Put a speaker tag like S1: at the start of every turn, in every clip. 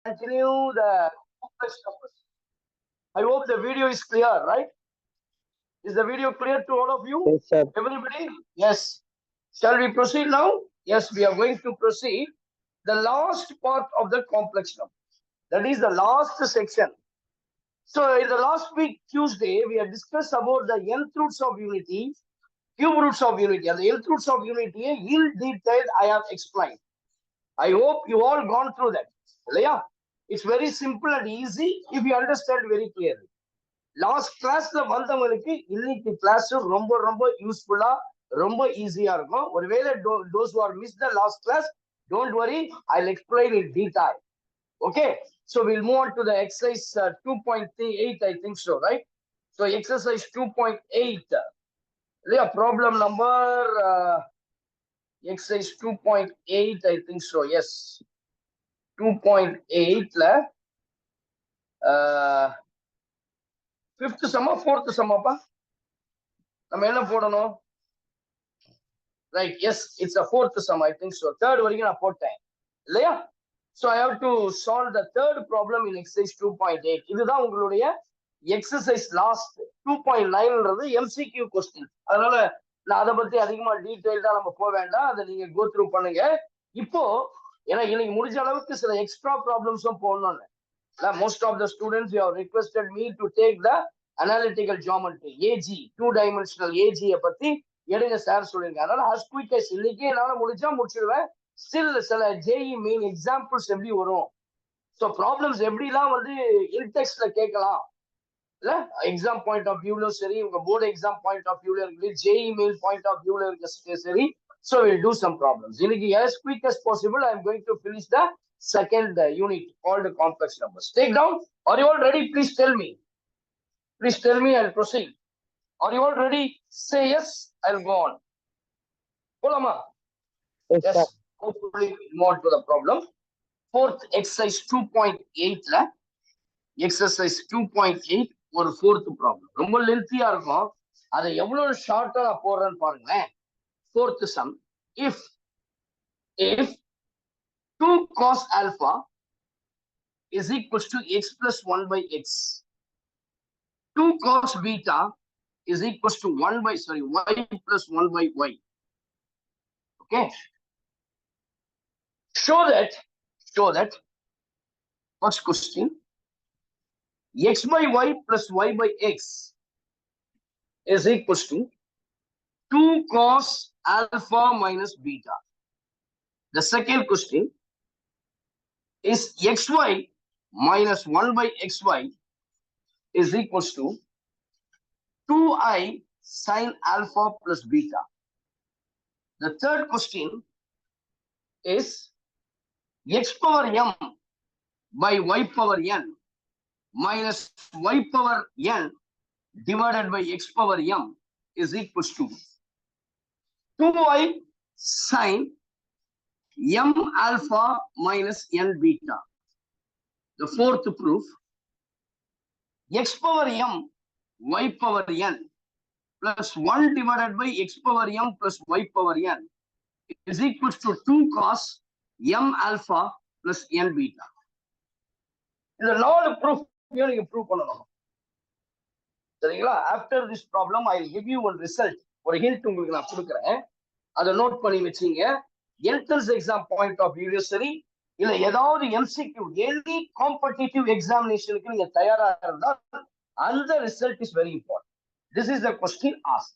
S1: continue the complex numbers. I hope the video is clear, right? Is the video clear to all of you?
S2: Yes, sir.
S1: Everybody? Yes. Shall we proceed now? Yes, we are going to proceed. The last part of the complex number. That is the last section. So in the last week, Tuesday, we have discussed about the nth roots of unity, cube roots of unity, and the nth roots of unity in detail I have explained. I hope you all gone through that. Yeah, it's very simple and easy if you understand very clearly. Last class வந்தவங்களுக்கு இன்னைக்கு class ரொம்ப ரொம்ப யூஸ்ஃபுல்லா ரொம்ப ஈஸியா இருக்கும். ஒருவேளை those who are missed the last class, don't worry, I'll explain in detail. Okay, so we'll move on to the exercise 2.8, I think so, right? So exercise 2.8, yeah, problem number exercise 2.8, I think so, yes. 2.8 fifth sum or fourth sum அப்பா நம்ம என்ன போடணும்? Right, yes, it's a fourth sum, I think so. Third வரைக்கும் நான் போட்டேன் இல்லையா? So I have to solve the third problem in exercise 2.8. இதுதான் உங்களுடைய exercise last 2.9ன்றது MCQ question. அதனால நான் அதை பத்தி அதிகமா டீடைல்டா நம்ம போக வேண்டாம். அதை நீங்க go through பண்ணுங்க. இப்போ ஏன்னா இன்னைக்கு முடிஞ்ச அளவுக்கு சில எக்ஸ்ட்ரா ப்ராப்ளம்ஸும் போடணும்னு. Most of the students you have requested me to take the analytical geometry, AG, two-dimensional AG பத்தி எடுங்க சார் சொல்லுங்க. அதனால as quick as இன்னைக்கு என்னால முடிஞ்சா முடிச்சிடுவேன். Still சில JEE main examples எப்படி வரும், ஸோ ப்ராப்ளம்ஸ் எப்படிலாம் வந்து இன்டெக்ஸ்ட்ல கேட்கலாம் இல்ல, எக்ஸாம் பாயிண்ட் ஆஃப் வியூலும் சரி, உங்க போர்டு எக்ஸாம் பாயிண்ட் ஆஃப் வியூல இருக்கு, JEE main பாயிண்ட் ஆஃப் வியூல இருக்க சரி. So we'll do some problems. இன்னைக்கு as quick as possible I am going to finish the second unit called complex numbers. Take down. Are you all ready? Please tell me. Please tell me. I'll proceed. Are you all ready? Say yes. I'll go on. Polama.
S2: Yes.
S1: Hopefully move on to the problem. Fourth exercise 2.8 la exercise 2.8 ஒரு fourth problem. ரொம்ப லென்த்தியா இருக்கும். அதை எவ்வளவு ஷார்ட்டா நான் போடுறேன்னு பாருங்களேன். Fourth sum. If 2 cos alpha is equals to x plus 1 by x, 2 cos beta is equals to y plus 1 by y. Okay. Show that first question, x by y plus y by x is equals to 2 cos alpha minus beta. The second question is xy minus 1 by xy is equals to 2i sin alpha plus beta. The third question is x power m by y power n minus y power n divided by x power m is equals to 2i sin m alpha minus n beta. The fourth proof, x power m y power n plus 1 divided by x power m plus y power n is equals to 2 cos m alpha plus n beta. இந்த 4 proof நீங்க prove பண்ணணும் சரிங்களா? After this problem I will give you one result, ஒரு hint உங்களுக்கு நான் கொடுக்குறேன், அதை note பண்ணி வச்சீங்க. Entrance exam point of view சரி, இல்ல ஏதாவது MCQ எனி காம்படிட்டிவ் எக்ஸாமினேஷனுக்கு நீங்க தயாரா இருந்தால் அந்த result is very important. This is the question ask.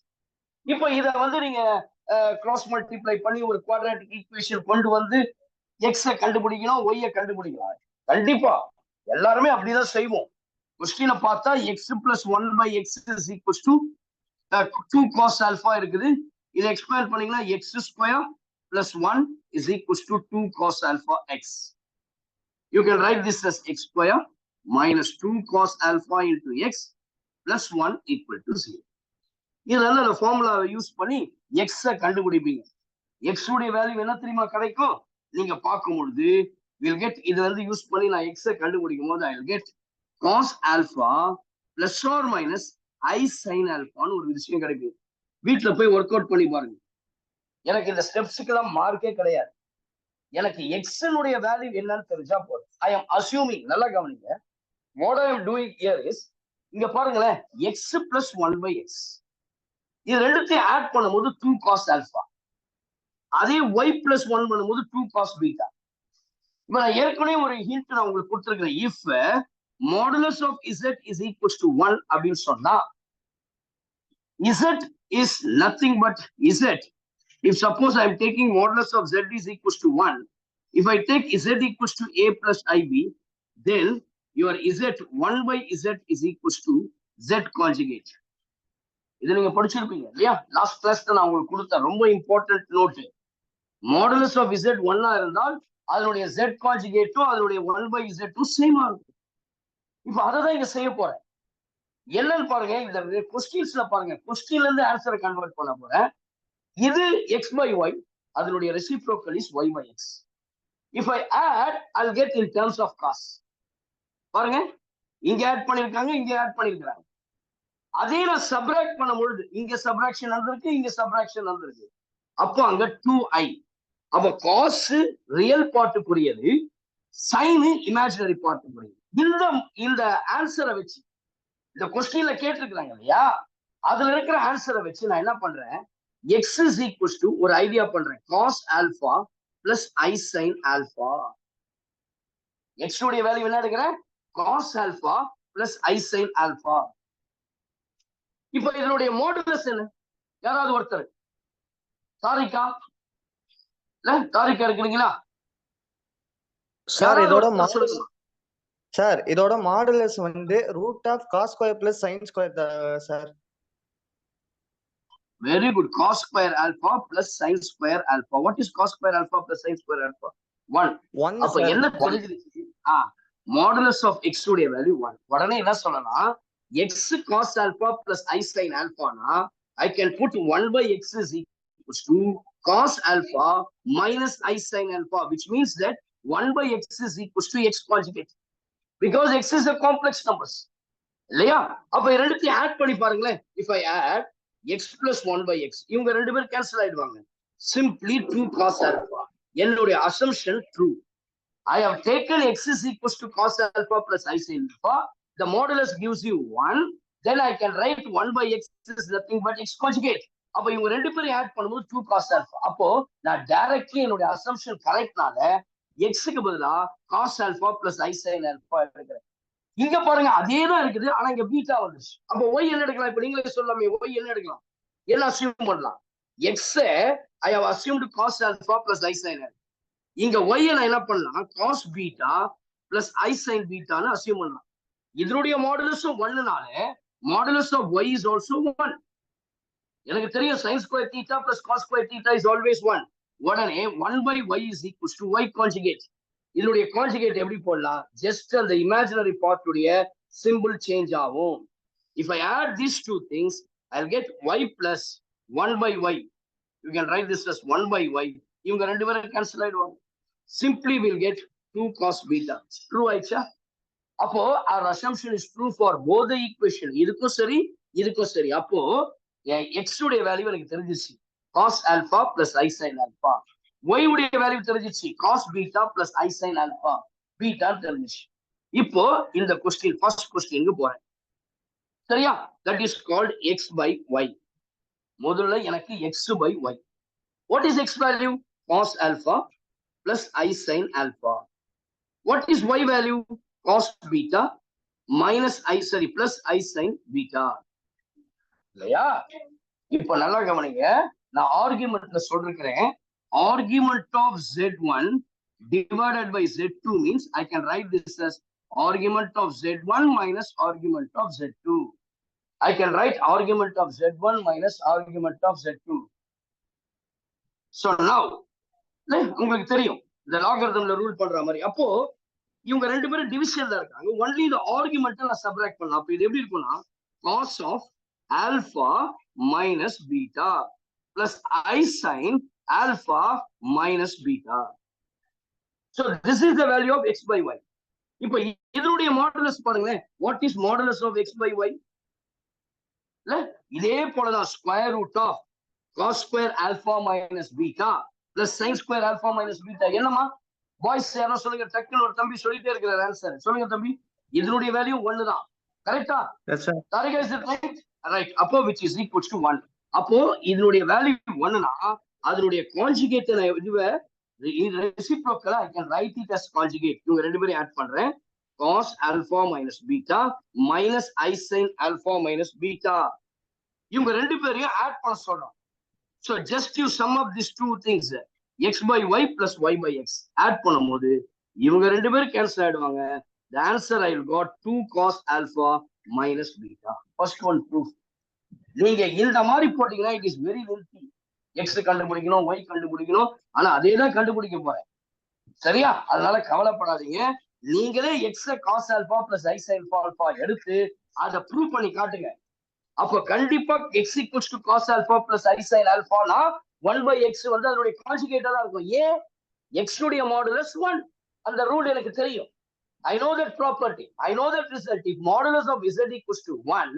S1: இப்போ இதை வந்து நீங்க கிராஸ் மல்டிப்ளை பண்ணி ஒரு குவாட்ராட்டிக் ஈக்குவேஷன் கொண்டு வந்து எக்ஸை கண்டுபிடிக்கணும், ஒய்யை கண்டுபிடிக்கலாம். கண்டிப்பா எல்லாருமே அப்படிதான் செய்வோம். கொஸ்டினை பார்த்தா X plus 1 by x is equals to 2 cos alpha இருக்குது. இதை எக்ஸ்பேண்ட் பண்ணீங்கன்னா x square plus 1 is equals to 2 cos alpha x. You can write this as x square minus 2 cos alpha into x plus 1 equal to 0. இதெல்லாம் அந்த ஃபார்முலாவை use பண்ணி எக்ஸை கண்டுபிடிப்பீங்க. X உடைய value என்ன தெரியுமா கிடைக்கும்? நீங்க பார்க்கும்பொழுது வில் கெட், இது வந்து யூஸ் பண்ணி நான் எக்ஸை கண்டுபிடிக்கும் போது I will get cos alpha plus or minus I sin alpha ஒரு விஷயம் கிடைக்கும். வீட்டுல போய் ஒர்க் அவுட் பண்ணி பாருங்க. எனக்கு இந்த ஸ்டெப்ஸுக்கெல்லாம் மார்க்கே கிடையாது. எனக்கு எக்ஸனுடைய வேல்யூ என்னன்னு தெரிஞ்சா போதும். ஐ எம் அசியூமிங், நல்லா கவனிங்க. What I am doing here is, இங்க பாருங்களேன், எக்ஸ் பிளஸ் 1/x இது ரெண்டுத்தையும் ஆட் பண்ணும்போது 2 cos ஆல்பா, அதே y பிளஸ் 1 பண்ணும்போது 2 cos பீட்டா. இப்ப நான் ஏற்கனவே ஒரு ஹிண்ட் நான் உங்களுக்கு கொடுத்துருக்கேன். If modulus of z is equals to 1 அப்படின்னு சொன்னா, z is nothing but z. If suppose I am taking modulus of z is equals to 1, if I take z equals to a plus ib, then your z 1/z is equals to z conjugate. இது நீங்க படிச்சிருப்பீங்க இல்லையா? Last கிளாஸ்ல நான் உங்களுக்கு கொடுத்த ரொம்ப important note. Modulus of z 1 இருந்தால் அதனுடைய z கான்ஜுகேட்டும் அதனுடைய 1/z சேமா இருக்கும். இப்ப அதை தான் இங்க செய்ய போறேன். என்னன்னு பாருங்க, இந்த கொஸ்டின்ஸ்ல பாருங்க, கொஸ்டின்ல இருந்து ஆன்சரை கன்வெர்ட் பண்ண போறேன். இது x/y, அதனுடைய reciprocal is y/x. If I add, I'll get in terms of cos. பாருங்க, இங்க ஆட் பண்ணிருக்காங்க, இங்க ஆட் பண்ணிருக்காங்க. அதே நான் சப்ராக்ட் பண்ணும்பொழுது இங்க சப்ராக்ஷன் வந்திருக்கு, இங்க சப்ராக்ஷன் வந்திருக்கு. அப்போ அங்க 2i. அப்ப cos ரியல் பார்ட்டுக்குரியது, sin இமேஜினரி பார்ட்டுக்குரியது. இந்த ஆன்சரை வச்சு, இந்த கொஸ்டின்ல கேட்டிருக்கிறாங்க இல்லையா, அதுல இருக்கிற ஆன்சரை வச்சு நான் என்ன பண்றேன், x is equals to ஒரு ஐடியா பண்றேன், cos alpha plus I sin alpha. x உடைய வேல்யூ என்ன எடுக்கிறேன், cos alpha plus I sin alpha. இப்ப இதனுடைய மாடுலஸ் என்ன, யாராவது ஒருத்தர், தாரிகா இல்ல தாரிகா இருக்கிறீங்களா
S2: சார்? இதோட மாடுலஸ் வந்து √(cos² + sin² sir.
S1: Very good. Cos square alpha plus sin square alpha. What is cos square alpha plus sin square alpha? 1. அப்ப என்ன தெரிஞ்சிருச்சு, மாடுலஸ் ஆஃப் x உடைய வேல்யூ 1. உடனே என்ன சொல்லலாம், x cos alpha plus I sin alpha னா I can put 1/x is equals to cos alpha minus I sin alpha, which means that 1/x is equals to x conjugate, because x is a complex numbers இல்லையா? அப்ப ரெண்டுத்தையும் add பண்ணி பாருங்களேன். If I add x plus 1/x, இவங்க ரெண்டு பேரும் cancel ஆயிடுவாங்க. Simply 2 cos alpha. என்னுடைய assumption true. I have taken x is equals to cos alpha plus I sin alpha. The modulus gives you 1. Then I can write 1/x is nothing but x conjugate. அப்ப இவங்க ரெண்டு பேரும் add பண்ணும்போது 2 cos alpha. அப்போ நான் directly என்னுடைய assumption கரெக்ட்னால x-க்கு பதிலா cos alpha plus I sin alpha எடுக்கிறேன். இங்க பாருங்க அதே தான் இருக்குது, ஆனா இங்க பீட்டா வந்துச்சு. அப்ப y என்ன எடுக்கலாம், இப்ப நீங்களே சொல்லாமே, y என்ன எடுக்கலாம், என்ன அசியூம் பண்ணலாம், x I have assumed cos alpha plus I sin alpha. இங்க y நான் என்ன பண்ணலாம், cos beta plus I sin beta னு அசியூம் பண்ணலாம். இதனுடைய மாடுலஸும் 1னால modulus of y is also 1. எனக்கு தெரியும் sin square theta plus cos square theta is always 1. உடனே 1/y is equals to y conjugate. இதனுடைய கான்ஜுகேட் எப்படி போடலாம், ஜஸ்ட் அந்த இமேஜினரி பார்ட் உடைய சிம்பிள் சேஞ்ச் ஆகும். If I add these two things, I'll get y plus 1/y. You can write this as 1/y. இவங்க ரெண்டு பேரும் கேன்சல் ஆயிடுவாங்க. Simply we'll get 2 cos beta. True ஆயிடுச்சா? அப்போ our assumption is true for both the equation. இதுக்கும் சரி இதுக்கும் சரி. அப்போ x உடைய வேல்யூ எனக்கு தெரிஞ்சிச்சு, cos alpha plus I sin alpha. y உடைய வேல்யூ தெரிஞ்சிச்சு, cos beta plus I sin alpha. Beta தெரிஞ்சிச்சு. இப்போ இந்த கொஸ்டின், ஃபர்ஸ்ட் கொஸ்டினுக்கு போறேன். சரியா? That is called x/y. முதல்ல எனக்கு x/y. What is x value? Cos alpha plus I sin alpha. What is y value? Cos beta minus plus I sin beta. இல்லையா? இப்போ நல்லா கவனிங்க, நான் ஆர்குமெண்ட்ல சொல்றேன், argument of z1 divided by z2 means I can write this as argument of z1 minus argument of z2. I can write argument of z1 minus argument of z2. So now உங்களுக்கு தெரியும் இந்த லாகரிதம்ல rule பண்ற மாதிரி. அப்போ இவங்க ரெண்டு பேரும் டிவிஷன்ல இருக்காங்க, ஒன்லி இந்த ஆர்குமெண்ட் நான் சப்ட்ராக்ட் பண்ணலாம். அப்ப இது எப்படி இருக்கும்னா, cos of alpha minus beta plus I sin alpha minus beta. So this is the value of x/y. இப்போ இதனுடைய மாடுலஸ் பாருங்களேன், what is modulus of x/y? இதே போலதான் square root of cos square alpha minus beta plus sin square alpha minus beta. என்னமா boys யாரும் சொல்லுங்க, டக்குன்னு ஒரு தம்பி சொல்லிட்டே இருக்கிறார் ஆன்சர். சொல்லுங்க தம்பி, இதனுடைய வேல்யூ 1 தான். கரெக்டா?
S2: Yes, sir.
S1: Tarika, is it right? Right. அப்போ which is equals to 1. அப்போ இதனுடைய வேல்யூ 1 னா அதனுடைய கான்ஜுகேட் நான் இதுவே ரெசிப்ரோக்கலா I can write it as conjugate. இவங்க ரெண்டு பேரும் ஆட் பண்றேன். cos alpha minus beta minus I sin alpha minus beta. இவங்க ரெண்டு பேரையும் ஆட் பண்ண சொல்றோம். So just you sum up these two things, x by y plus y by x. Add பண்ணும்போது இவங்க ரெண்டு பேரும் கேன்சல் ஆயிடுவாங்க. The answer I got 2 cos alpha minus beta. First one proof. நீங்க இந்த மாதிரி போட்டீங்கன்னா it is very lengthy. x கண்டுபிடிக்கணும், y கண்டுபிடிக்கணும், ஆனா அதே தான் கண்டுபிடிக்க போறேன். சரியா? அதனால கவலைப்படாதீங்க. நீங்களே x cos alpha plus I sin alpha எடுத்து அதை ப்ரூவ் பண்ணி காட்டுங்க. அப்போ கண்டிப்பா x equals to cos alpha plus I sin alpha னா 1 by x வந்து அதனுடைய கான்ஜுகேட்டா தான் இருக்கும். ஏன்? x உடைய மாடுலஸ் 1. அந்த ரூல் எனக்கு தெரியும். I know that property. I know that result. If modulus of z equals to 1,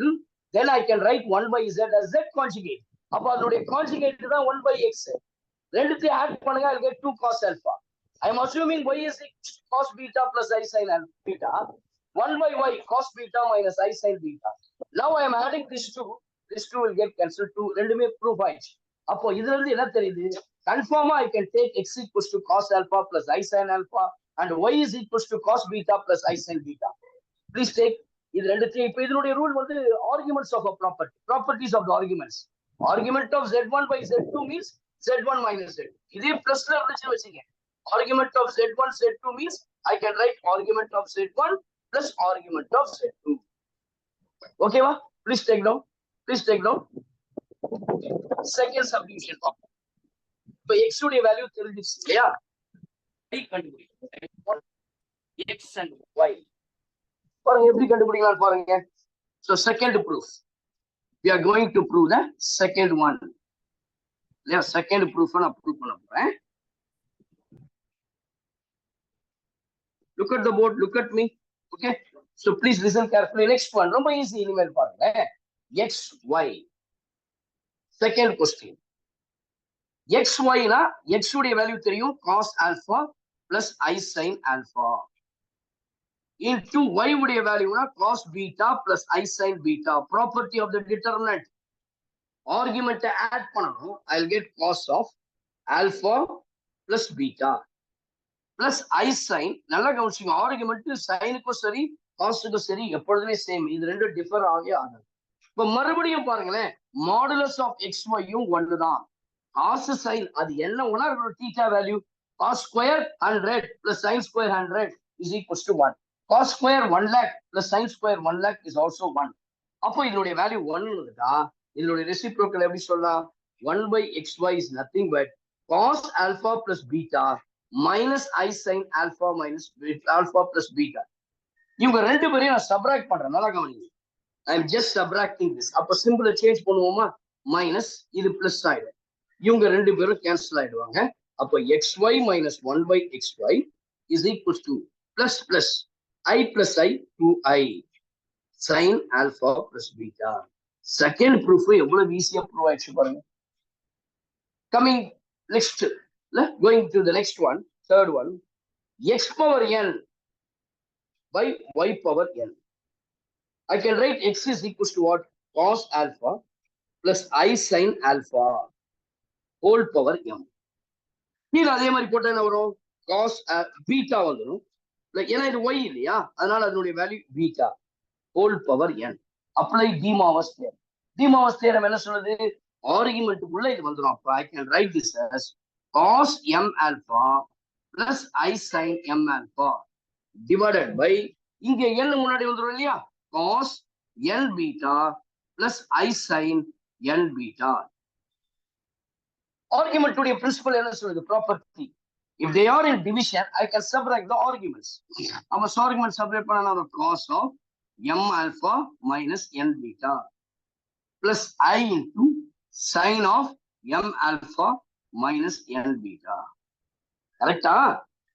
S1: then I can write 1 by z as z conjugate. அப்ப அதனுடைய கான்ஜுகேட் தான் 1 by x. ரெண்டுத்தையும் ஆட் பண்ணுங்க, I'll get 2 cos alpha. I am assuming y is equals to cos beta plus I sin beta. 1 by y cos beta minus I sin beta. Now I am adding this two. This two will get cancelled to ரெண்டுமே proof ஆயிடுச்சு. அப்போ இதுல இருந்து என்ன தெரியுது? கன்ஃபார்மா I can take x equals to cos alpha plus I sin alpha and y is equals to cos beta plus I sin beta. Please take இது ரெண்டுத்தையும். இப்போ இதனுடைய ரூல் வந்து arguments of a property, properties of the arguments. Argument of z1 by z2 means z1 minus z. இதே பிளஸ்ல இருந்துச்சு வச்சுங்க. Argument of z1 z2 means I can write argument of z1 plus argument of z2. Okay va? Please take down. Please take down. Second subdivision problem. இப்போ x உடைய value தெரிஞ்சிருச்சு இல்லையா? y கண்டுபிடிக்கணும். x and y. பாருங்க எப்படி கண்டுபிடிக்கலாம் பாருங்க. So second proof. We are going to prove the second one. Yeah, second proof நான் prove பண்ண போறேன். Look at the board, look at me. Okay? So please listen carefully. Next one, ரொம்ப easy இனிமேல் பாருங்க. x y. Second question. x y னா x உடைய value தெரியும், cos alpha plus I sin alpha. Into y உடைய வேல்யூனா cos beta plus I sin beta. Property of the determinant. Argument add பண்ணனும். I'll get cos of alpha plus beta plus I sin. நல்லா கவனிச்சுங்க. Argument சைனுக்கும் சரி காஸுக்கும் சரி எப்பொழுதுமே same. இது ரெண்டும் differ ஆகவே ஆகாது. இப்ப மறுபடியும் பாருங்களேன், மாடுலஸ் ஆஃப் எக்ஸ் ஒய்யும் ஒன்று தான். காஸ் சைன் அது என்ன ஒன்னா இருக்கணும், theta value cos square 100 plus sine square 100 is equals to 1. Cos square 1 lakh plus sine square 1 lakh is also 1. அப்போ இதனுடைய வேல்யூ 1 இருக்கா? இதனுடைய ரெசிப்ரோக்கல் எப்படி சொல்லலாம்? 1 by xy is nothing but cos alpha plus beta minus I sin alpha minus alpha plus beta. இவங்க ரெண்டு பேரையும் நான் சப்ராக்ட் பண்றேன். நல்லா கவனிங்க. I am just subtracting this. அப்ப சிம்பிளா சேஞ்ச் பண்ணுவோமா? மைனஸ் இது பிளஸ் ஆயிடும். இவங்க ரெண்டு பேரும் கேன்சல் ஆயிடுவாங்க. அப்போ xy minus 1 by xy is equals to plus plus I plus I 2i sin alpha plus beta. Second proof எவ்வளவு ஈஸியா ப்ரூவ் ஆயிடுச்சு பாருங்க. Coming next, going to the next one, third one, x power n by y power n. I can write x is equals to what? Cos alpha plus I sin alpha whole power m. நீங்க அதே மாதிரி போட்டா என்ன வரும்? cos beta வந்துடும். ஏன்னா இது y இல்லையா, அதனால அதனுடைய value beta whole power n. apply de Morgan's theorem. de Morgan's theorem என்ன சொல்லுது? ஆர்குமெண்ட்டுக்குள்ள இது வந்துடும். அப்ப I can write this as cos m alpha plus I sin m alpha divided by இங்க n முன்னாடி வந்துடும் இல்லையா, cos n beta plus I sin n beta. Argument உடைய principle என்ன சொல்லுது? Property. If they are in division, I can subtract the arguments. நம்ம argument separate பண்ணா ஒரு cos of m alpha minus n beta plus I into sin of m alpha minus n beta. கரெக்டா?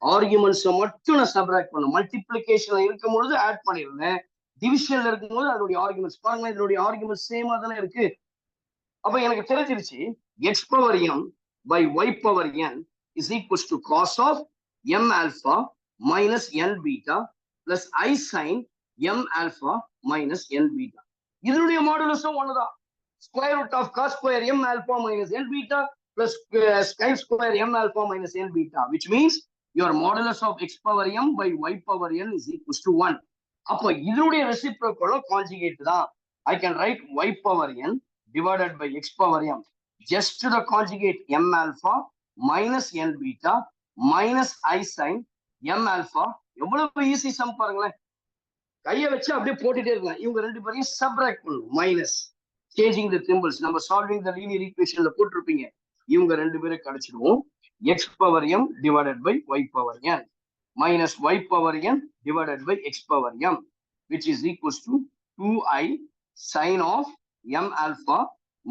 S1: Arguments மட்டும் நான் subtract பண்ணணும். மல்டிப்ளிகேஷன்ல இருக்கும் பொழுது add பண்ணிருந்தேன், டிவிஷன்ல இருக்கும்போது அதனுடைய ஆர்குமெண்ட்ஸ் பாருங்க, இதனுடைய ஆர்குமெண்ட் சேமா தானே இருக்கு. அப்ப எனக்கு தெரிஞ்சிருச்சு x power m by y power n is equals to cos of m alpha minus n beta plus I sin m alpha minus n beta. இதனுடைய மாடுலஸும் ஒண்ணுதான். Square root of cos square m alpha minus n beta plus sin square m alpha minus n beta, which means your modulus of x power m by y power n is equals to 1. அப்போ இதனுடைய reciprocal conjugate தான். I can write y power n divided by x power m. Just the conjugate m alpha minus n beta minus I sin m alpha. எவ்வளவு easy some பாருங்களேன். கையை வச்சு அப்படியே போட்டுட்டே இருக்கலாம். இவங்க ரெண்டு பேரையும் சப்ராக்ட் பண்ணணும். மைனஸ் சேஞ்சிங் தி சிம்பிள்ஸ். நம்ம சால்விங் தி லீனியர் ஈக்குவேஷன்ல போட்டுருப்பீங்க. இவங்க ரெண்டு பேரும் கிடைச்சிடுவோம். x power m divided by y power n minus y power n divided by x power m, which is equals to 2i sin of m alpha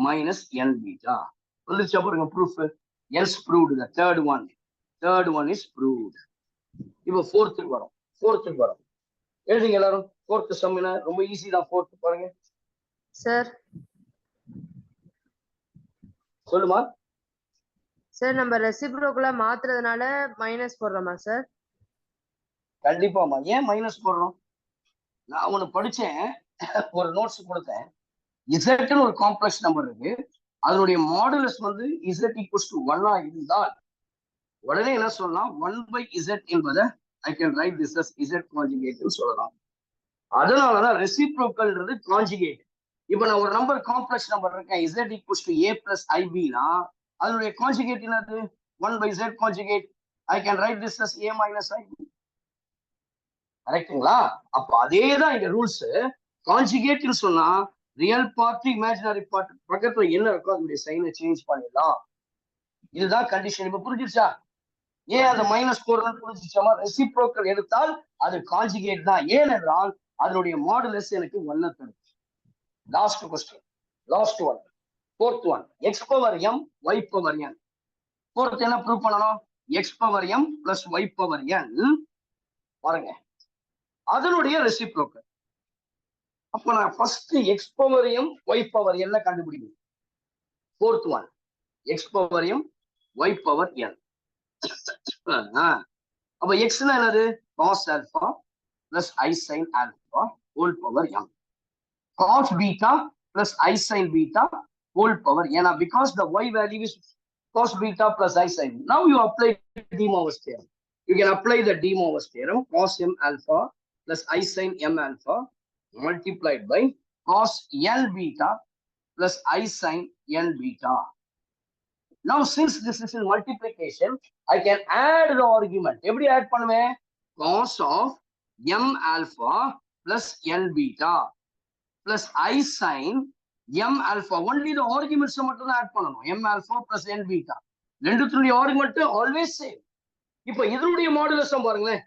S1: minus n beta. வந்துச்சா பாருங்க proof. Else proved. The third one is proved. இப்போ fourth வரும். எழுதிங்க எல்லாரும். fourth sum என்ன? ரொம்ப easy தான். fourth பாருங்க
S3: சார்.
S1: சொல்லுமா
S3: சார், நம்ம ரெசிப்ரோக்கலா மாத்துறதுனால மைனஸ் போடுறோமா சார்?
S1: கண்டிப்பாமா. ஏன் மைனஸ் போடுறோம்? நான் ஒண்ணு படிச்சேன், ஒரு நோட்ஸ் கொடுத்தேன். இசட்னு ஒரு காம்ப்ளெக்ஸ் நம்பர் இருக்கு. அதனுடைய மாடுலஸ் வந்து இசட் ஈக்குவல்ஸ் டு 1 இருந்தால் உடனே என்ன சொல்லலாம், 1/z என்பதை I can write this as z conjugate சொல்லலாம். அதனாலதான் ரெசிப்ரோக்கல்ன்றது கான்ஜுகேட். இப்ப நான் ஒரு நம்பர் காம்ப்ளெக்ஸ் நம்பர் இருக்கேன், z equals to a plus ib-னா அதனுடைய கான்ஜுகேட் என்னது? 1/z conjugate. I can write this as a minus ib. கரெக்ட்டுங்களா? அப்ப அதேதான் இங்க ரூல்ஸ். கான்ஜுகேட்னு சொன்னா ரியல் பார்ட் இமேஜினரி பார்ட் பக்கத்துல என்ன இருக்கோ அதனுடைய சைனை சேஞ்ச் பண்ணிடலாம். இதுதான் கண்டிஷன். இப்ப புரிஞ்சிருச்சா? ஏன் அந்த மைனஸ் போடுறதுன்னு புரிஞ்சிச்சாமா? ரெசிப்ரோக்கல் எடுத்தால் அது கான்ஜுகேட் தான். ஏனென்றால் அதனுடைய மாடுலஸ் எனக்கு 1 தரும். Last question, last one, fourth one, x power m y power n. fourth என்ன ப்ரூவ் பண்ணணும்? x power m plus y power n பாருங்க, அதனுடைய ரெசிப்ரோக்கல். அப்ப நான் first x power m y power n கண்டுபிடிக்கணும். fourth one, x power m y power n. அப்ப x னா என்னது? cos alpha plus I sin alpha whole power m. Cos beta plus I sin beta whole power n. Because the y value is cos beta plus I sin. Now you apply De Moivre's theorem. You can apply the De Moivre's theorem. Cos m alpha plus I sin m alpha multiplied by cos n beta plus I sin n beta. Now since this is in multiplication, I can add the argument. Every add பண்ணுவேன்? Cos of m alpha plus n beta plus I sin m alpha. Only the arguments மட்டும் தான் add பண்ணணும். m alpha plus n beta. ரெண்டுத்துடைய argument always same. இப்போ இதனுடைய modulus பாருங்களேன்.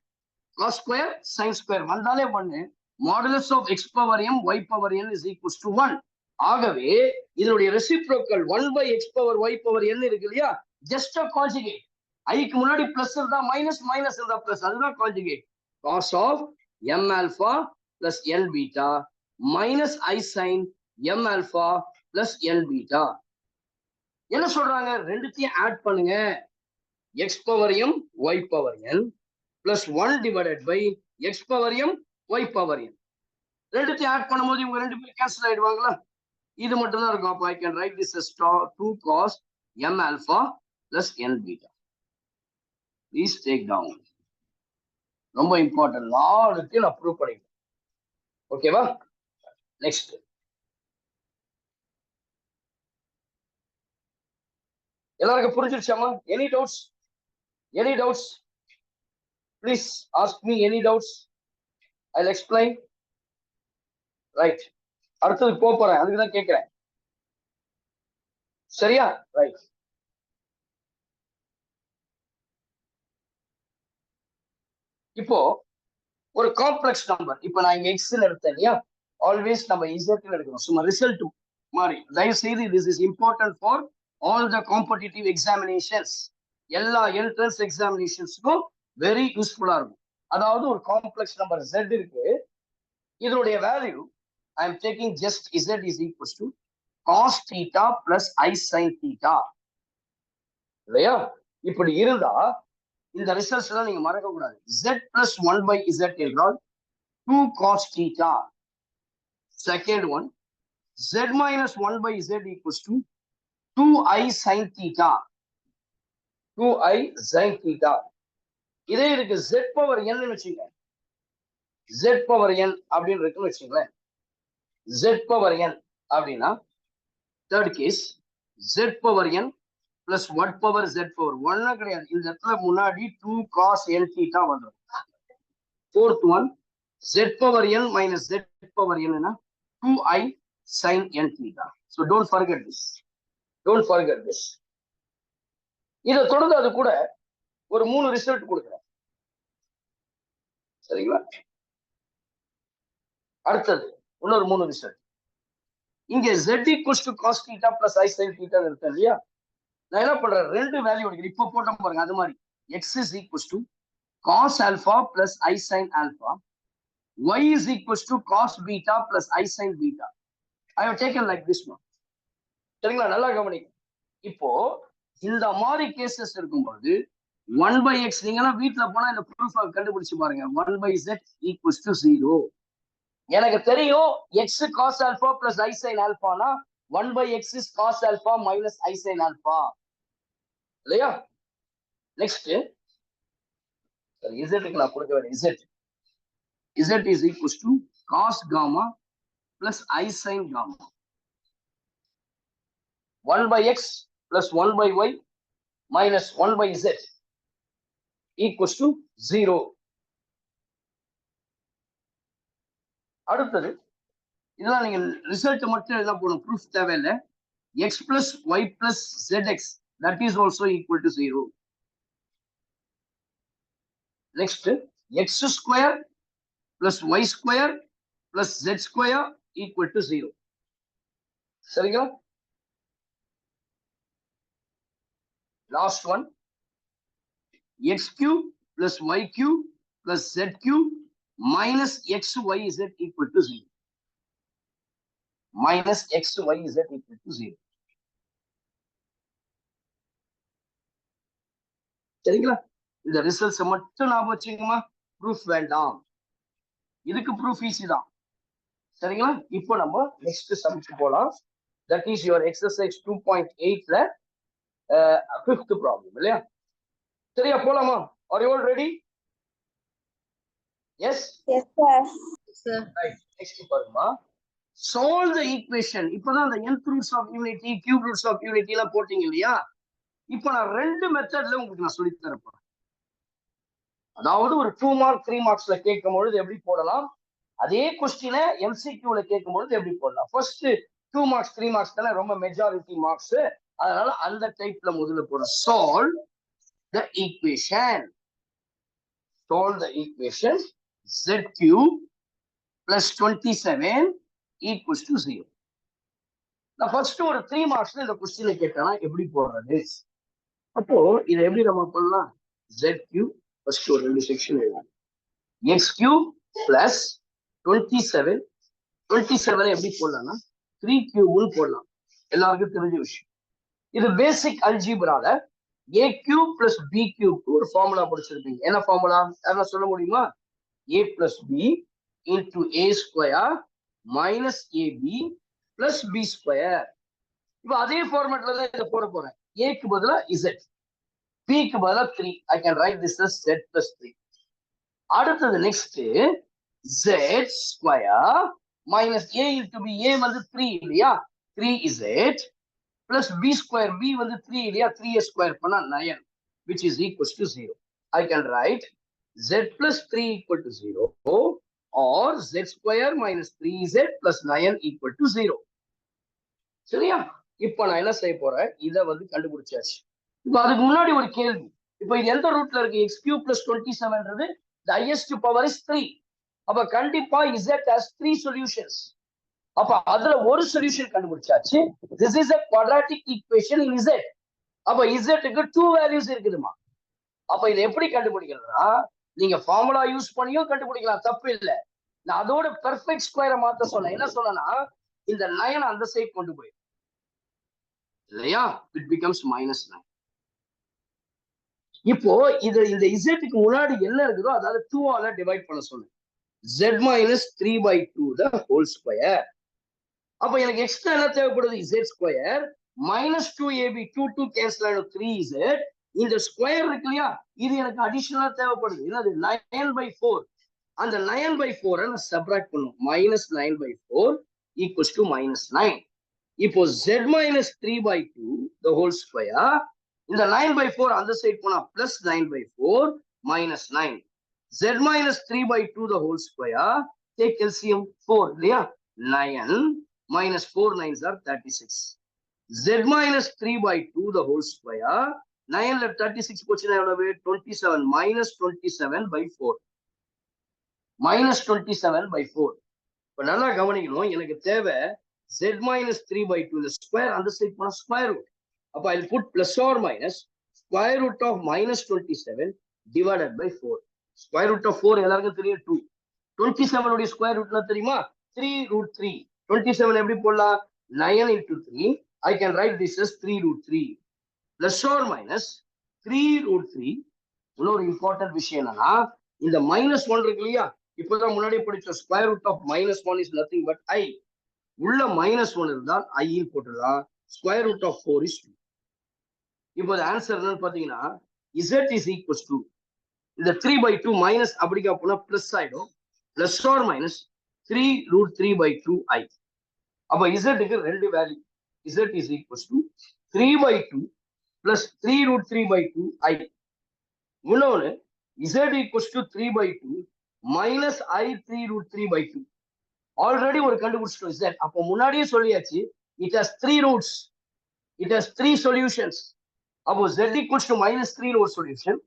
S1: cos square sin square வந்தாலே 1. Modulus of x power m y power n is equals to 1. ஆகவே இதனுடைய reciprocal 1/x power y power n இருக்கு இல்லையா? Just a conjugate. ஐக்கு முன்னாடி பிளஸ் இருந்தா மைனஸ், மைனஸ் இருந்தா பிளஸ், அதுதான் conjugate. cos of m alpha plus n beta minus I sin m alpha plus n beta. என்ன சொல்றாங்க? ரெண்டுத்தையும் ஆட் பண்ணுங்க. x power m y power n plus 1 divided by x power m y power n. ரெண்டுத்தையும் add பண்ணும்போது இவங்க ரெண்டு பேரும் cancel ஆயிடுவாங்களா? இது மட்டும் தான் இருக்கும். அப்போ I can write this as 2 cos m alpha plus n beta. Please take down. ரொம்ப இம்பார்ட்டன்ட். நாலுக்கு நான் ப்ரூவ் பண்ணிக்கிறேன். ஓகேவா? நெக்ஸ்ட் எல்லாருக்கும் புரிஞ்சிருச்சாமா? Any doubts? Any doubts? Please ask me any doubts. I'll explain. Right, அடுத்தது போறேன், அதுக்கு தான் கேட்கிறேன். சரியா? ரைட். இப்போ ஒரு காம்ப்ளெக்ஸ் நம்பர், இப்போ நான் இங்க எக்ஸ் எடுத்தேன் இல்லையா? ஆல்வேஸ் நம்ம இசட்ல எடுக்கணும். சும்மா ரிசல்ட் மாதிரி. தயவு செய்து this is important for all the competitive examinations. எல்லா என்ட்ரன்ஸ் எக்ஸாமினேஷன்ஸ்க்கும் வெரி யூஸ்ஃபுல்லா இருக்கும். அதாவது ஒரு காம்ப்ளெக்ஸ் நம்பர் z இருக்கு. இதனுடைய value I am taking just z is equals to cos theta plus I sin theta. இல்லையா? இப்படி இருந்தா இந்த ரிசல்ட்ஸ் எல்லாம் நீங்க மறக்க கூடாது. Z plus 1 by Z என்றால் 2 cos theta. Second one, Z minus 1 by Z equals to 2i sin theta. 2i sin theta. இதே இருக்கு Z power n வச்சுங்க. Z power n அப்படின்னு இருக்குன்னு வச்சுங்களேன். Z power n அப்படின்னா third case Z power n plus what power Z power 1 கிடையாது. இந்த இடத்துல முன்னாடி 2 cos n theta வந்துடும். Fourth one, Z power n minus Z power n னா 2i sin n theta. So don't forget this. Don't forget this. இதை தொடர்ந்து அது கூட ஒரு 3 ரிசல்ட் கொடுக்குறேன். சரிங்களா? அடுத்தது இன்னொரு 3 ரிசல்ட். இங்க Z equals to cos theta plus I sin theta இருக்கு இல்லையா? நான் என்ன பண்றேன், ரெண்டு வேல்யூ எடுக்கிறேன். இப்போ போட்ட பாருங்க அது மாதிரி. X is equals to cos alpha plus I sin alpha. Y is equals to cos beta plus I sin beta. I have taken like this one. சரிங்களா? நல்லா கவனிங்க. இப்போ இந்த மாதிரி கேசஸ் இருக்கும்போது 1 by x நீங்கன்னா வீட்டுல போனா இந்த ப்ரூஃப் கண்டுபிடிச்சு பாருங்க. 1 by z equals to 0. எனக்கு தெரியும் x cos alpha plus I sin alpha னா 1 by x is cos alpha minus I sin alpha. இல்லையா? நெக்ஸ்ட் z க்கு நான் கொடுக்க வேண்டிய z is equals to cos gamma plus I sin gamma. 1 by x plus 1 by y minus 1 by z equals to 0. அடுத்தது இதெல்லாம் நீங்க result மட்டும் எழுத போகணும், ப்ரூஃப் தேவையில்லை. x plus y plus zx that is also equal to 0. Next, x square plus y square plus z square equal to 0. சரிங்களா? Last one, x cube plus y cube plus z cube minus xyz equal to 0. Minus xyz equal to 0. சரிங்களா? இந்த results மட்டும் ஞாபகம் வச்சுக்கோமா, proof வேண்டாம். இதுக்கு proof easy தான். சரிங்களா? இப்போ நம்ம நெக்ஸ்ட் சம்க்கு போலாம். தட் இஸ் யுவர் எக்ஸசைஸ் 2.8ல ஃபிஃப்த் ப்ராப்ளம் இல்லையா? சரியா? போலாமா? Are you all ready? Yes
S3: sir.
S1: Right. Next பாருமா, solve the equation. இப்போதான் அந்த nth roots of unity, cube roots of unity எல்லாம் போட்டீங்க இல்லையா? இப்போ நான் ரெண்டு மெத்தட்ல உங்களுக்கு நான் சொல்லி தரப்போறேன். அதாவது ஒரு 2 மார்க் 3 மார்க்ஸ்ல கேட்கும் பொழுது எப்படி போடலாம், அதே கொஸ்டினை MCQல கேட்கும் பொழுது எப்படி போடலாம். ஃபர்ஸ்ட் 2 மார்க்ஸ் 3 மார்க்ஸ் தானே ரொம்ப மெஜாரிட்டி மார்க்ஸ், அதனால அந்த டைப்ல முதல்ல போடுறோம். Solve the equation. Solve the equation z cube plus 27 equals to 0. நான் ஃபர்ஸ்ட் ஒரு 3 மார்க்ஸ்ல இந்த கொஸ்டினை கேட்டேன்னா எப்படி போடுறது? அப்போ இதை எப்படி நம்ம பண்ணலாம்? z cube ஃபர்ஸ்ட் ஒரு ரெண்டு செக்ஷன் எழுதலாம். x cube plus 27 எப்படி போடலாம்னா 3 cube போடலாம். எல்லாருக்கும் தெரிஞ்ச விஷயம். இது பேசிக் அல்ஜிப்ரால a cube plus b cube ஒரு ஃபார்முலா படிச்சிருப்பீங்க. என்ன ஃபார்முலா யாராவது சொல்ல முடியுமா? a plus b into a square minus ab plus b square. இப்போ அதே ஃபார்மேட்ல தான் இதை போட போறேன். a க்கு பதிலா z, b க்கு பதிலா 3. I can write this as z plus 3. அடுத்தது next z square minus a into b. a வந்து 3 இல்லையா? 3z plus b square. b வந்து 3 இல்லையா? 3a square பண்ணா 9 which is equals to 0. I can write z plus 3 equal to 0 or z square minus 3z plus 9 equal to 0. சரியா? இப்போ நான் என்ன செய்ய போறேன், இதை வந்து கண்டுபிடிச்சாச்சு. இப்போ அதுக்கு முன்னாடி ஒரு கேள்வி. இப்போ இது எந்த ரூட்ல இருக்கு? x cube plus 27ன்றது the highest power is 3. அப்ப கண்டிப்பா z has 3 solutions. அப்ப அதுல ஒரு சொல்யூஷன் கண்டுபிடிச்சாச்சு. this is a quadratic equation in z. அப்ப z க்கு 2 வேல்யூஸ் இருக்குதுமா. அப்ப இதை எப்படி கண்டுபிடிக்கிறதுனா, நீங்க ஃபார்முலா யூஸ் பண்ணியும் கண்டுபிடிக்கலாம், தப்பு இல்லை. நான் அதோட பெர்ஃபெக்ட் ஸ்கொயரை மாத்த சொன்னேன். என்ன சொன்னா, இந்த 9 அந்த சைடு கொண்டு போய் இல்லையா, it becomes -9. இப்போ இந்த இசட்டுக்கு முன்னாடி என்ன இருக்குதோ அதாவது 2 டிவைட் பண்ண சொன்னேன். z minus 3/2 the whole square. அப்ப எனக்கு எக்ஸ்ட்ரா என்ன தேவைப்படுது? z square minus 2ab 2 cancel ஆயிடும் 3z. இந்த ஸ்கொயர் இருக்கு இல்லையா, இது எனக்கு அடிஷனலா தேவைப்படுது. என்னது? 9/4. அந்த 9/4 நான் சப்ராக்ட் பண்ணும். -9/4 ஈக்குவல்ஸ் டு -9. இப்போ z minus 3/2 the whole square. இந்த 9/4 அந்த சைடு போனா plus 9/4 -9. z minus 3/2 the whole square. Take LCM 4 இல்லையா? 9 minus 4 9s are 36. z minus 3/2 the whole square. 9ல 36 போச்சுன்னா எவ்வளவு? 27 minus 27/4. minus 27/4. இப்ப நல்லா கவனிக்கணும். எனக்கு தேவை z minus 3/2 இந்த ஸ்கொயர் அந்த சைடு போனா ஸ்கொயர் ரூட். அப்ப I'll put plus or minus square root of minus 27 divided by 4. Square root of 4 எல்லாருக்கும் தெரியும் 2. 27 உடைய ஸ்கொயர் ரூட்னா தெரியுமா? 3√3. 27 எப்படி போடலாம்? 9 into 3. I can write this as 3√3. Plus or minus 3√3. இன்னொரு இம்பார்ட்டன்ட் விஷயம் என்னன்னா, இந்த -1 இருக்கு இல்லையா, இப்பதான் முன்னாடி படிச்ச square root of -1 is nothing but I. உள்ள -1 இருந்தால் I ன்னு போட்டுடலாம். Square root of 4 is 2. இப்போ ஆன்சர் என்னன்னு பாத்தீங்கன்னா z is equals to இந்த 3/2 மைனஸ் அப்படிக்கா போனா பிளஸ் ஆயிடும். Plus or minus 3√3/2i. அப்ப z-க்கு ரெண்டு value. z is equals to 3/2 plus 3√3/2i. இன்னொன்னு z equals to 3/2 minus I 3√3/2. Already ஒரு கண்டுபிடிச்சிட்டோம் z. அப்போ முன்னாடியே சொல்லியாச்சு, it has 3 roots. It has 3 solutions. அப்போ z equals to -3 ஒரு solution,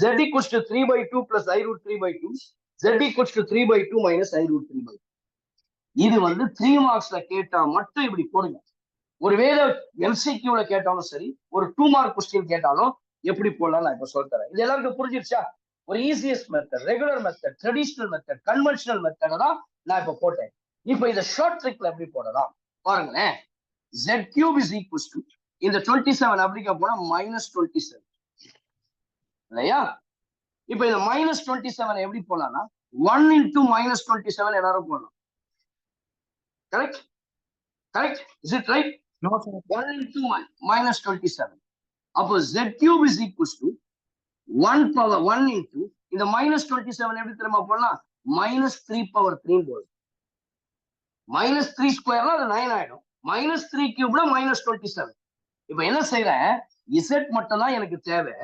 S1: z equals to 3/2 plus I√3/2, z equals to 3/2 minus I√3/2. இது 3 மார்க்ஸ்ல கேட்டா மட்டும் இப்படி போடுங்க. ஒருவேளை MCQல கேட்டாலும் சரி, ஒரு 2 மார்க் கொஸ்டின் கேட்டாலும் எப்படி போடலாம் நான் இப்ப சொல்லித்தரேன். இது எல்லாருக்கும் புரிஞ்சிருச்சா? ஒரு easiest method, regular method, traditional method, conventional method தான் நான் இப்ப போட்டேன். இப்ப இதை ஷார்ட் ட்ரிக்ல எப்படி போடலாம் பாருங்களேன். z³ is equals to இந்த 27 அப்படிக்க போனா -27 இல்லையா? இப்ப இந்த -27 எப்படி போலாம்னா 1 into -27 எல்லாரும் போடலாம். Correct? Correct? Is it right?
S2: No, sir.
S1: 1 into -27. அப்போ z³ is equals to 1 power 1 into இந்த -27 எப்படி தெரியுமா போடலாம்? -3/3 போடுது. -3 ஸ்கொயர்னா அது 9 ஆயிடும். -3³ -27. இப்ப என்ன செய்யறேன், z மட்டும் தான் எனக்கு தேவை.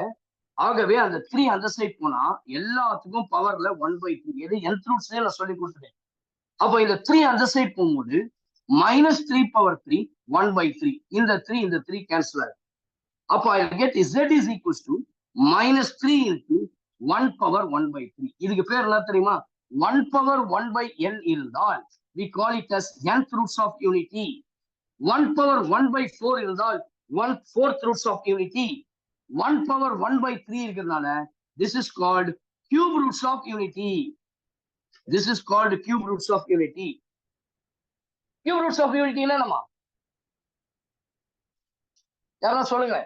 S1: ஆகவே அந்த 3 அந்த சைட் போனா எல்லாத்துக்கும் பவர்ல 1/3. எது nth ரூட்ஸ்லயே நான் சொல்லி கொடுத்துட்டேன். அப்போ இந்த 3 அந்த சைட் போகும்போது -3/3 1/3. இந்த 3 கேன்சல் ஆகும். அப்போ I get z is equals to -3 into 1 power 1/3. இதுக்கு பேர் என்ன தெரியுமா? 1 power 1/n இருந்தால் we call it as nth roots of unity. 1 power 1/4 இருந்தால் 1/4 roots of unity. 1 power 1/3 இருக்கிறதுனால this is called cube roots of unity. This is called cube roots of unity. Cube roots of unity என்னமா? யாரா சொல்லுங்க.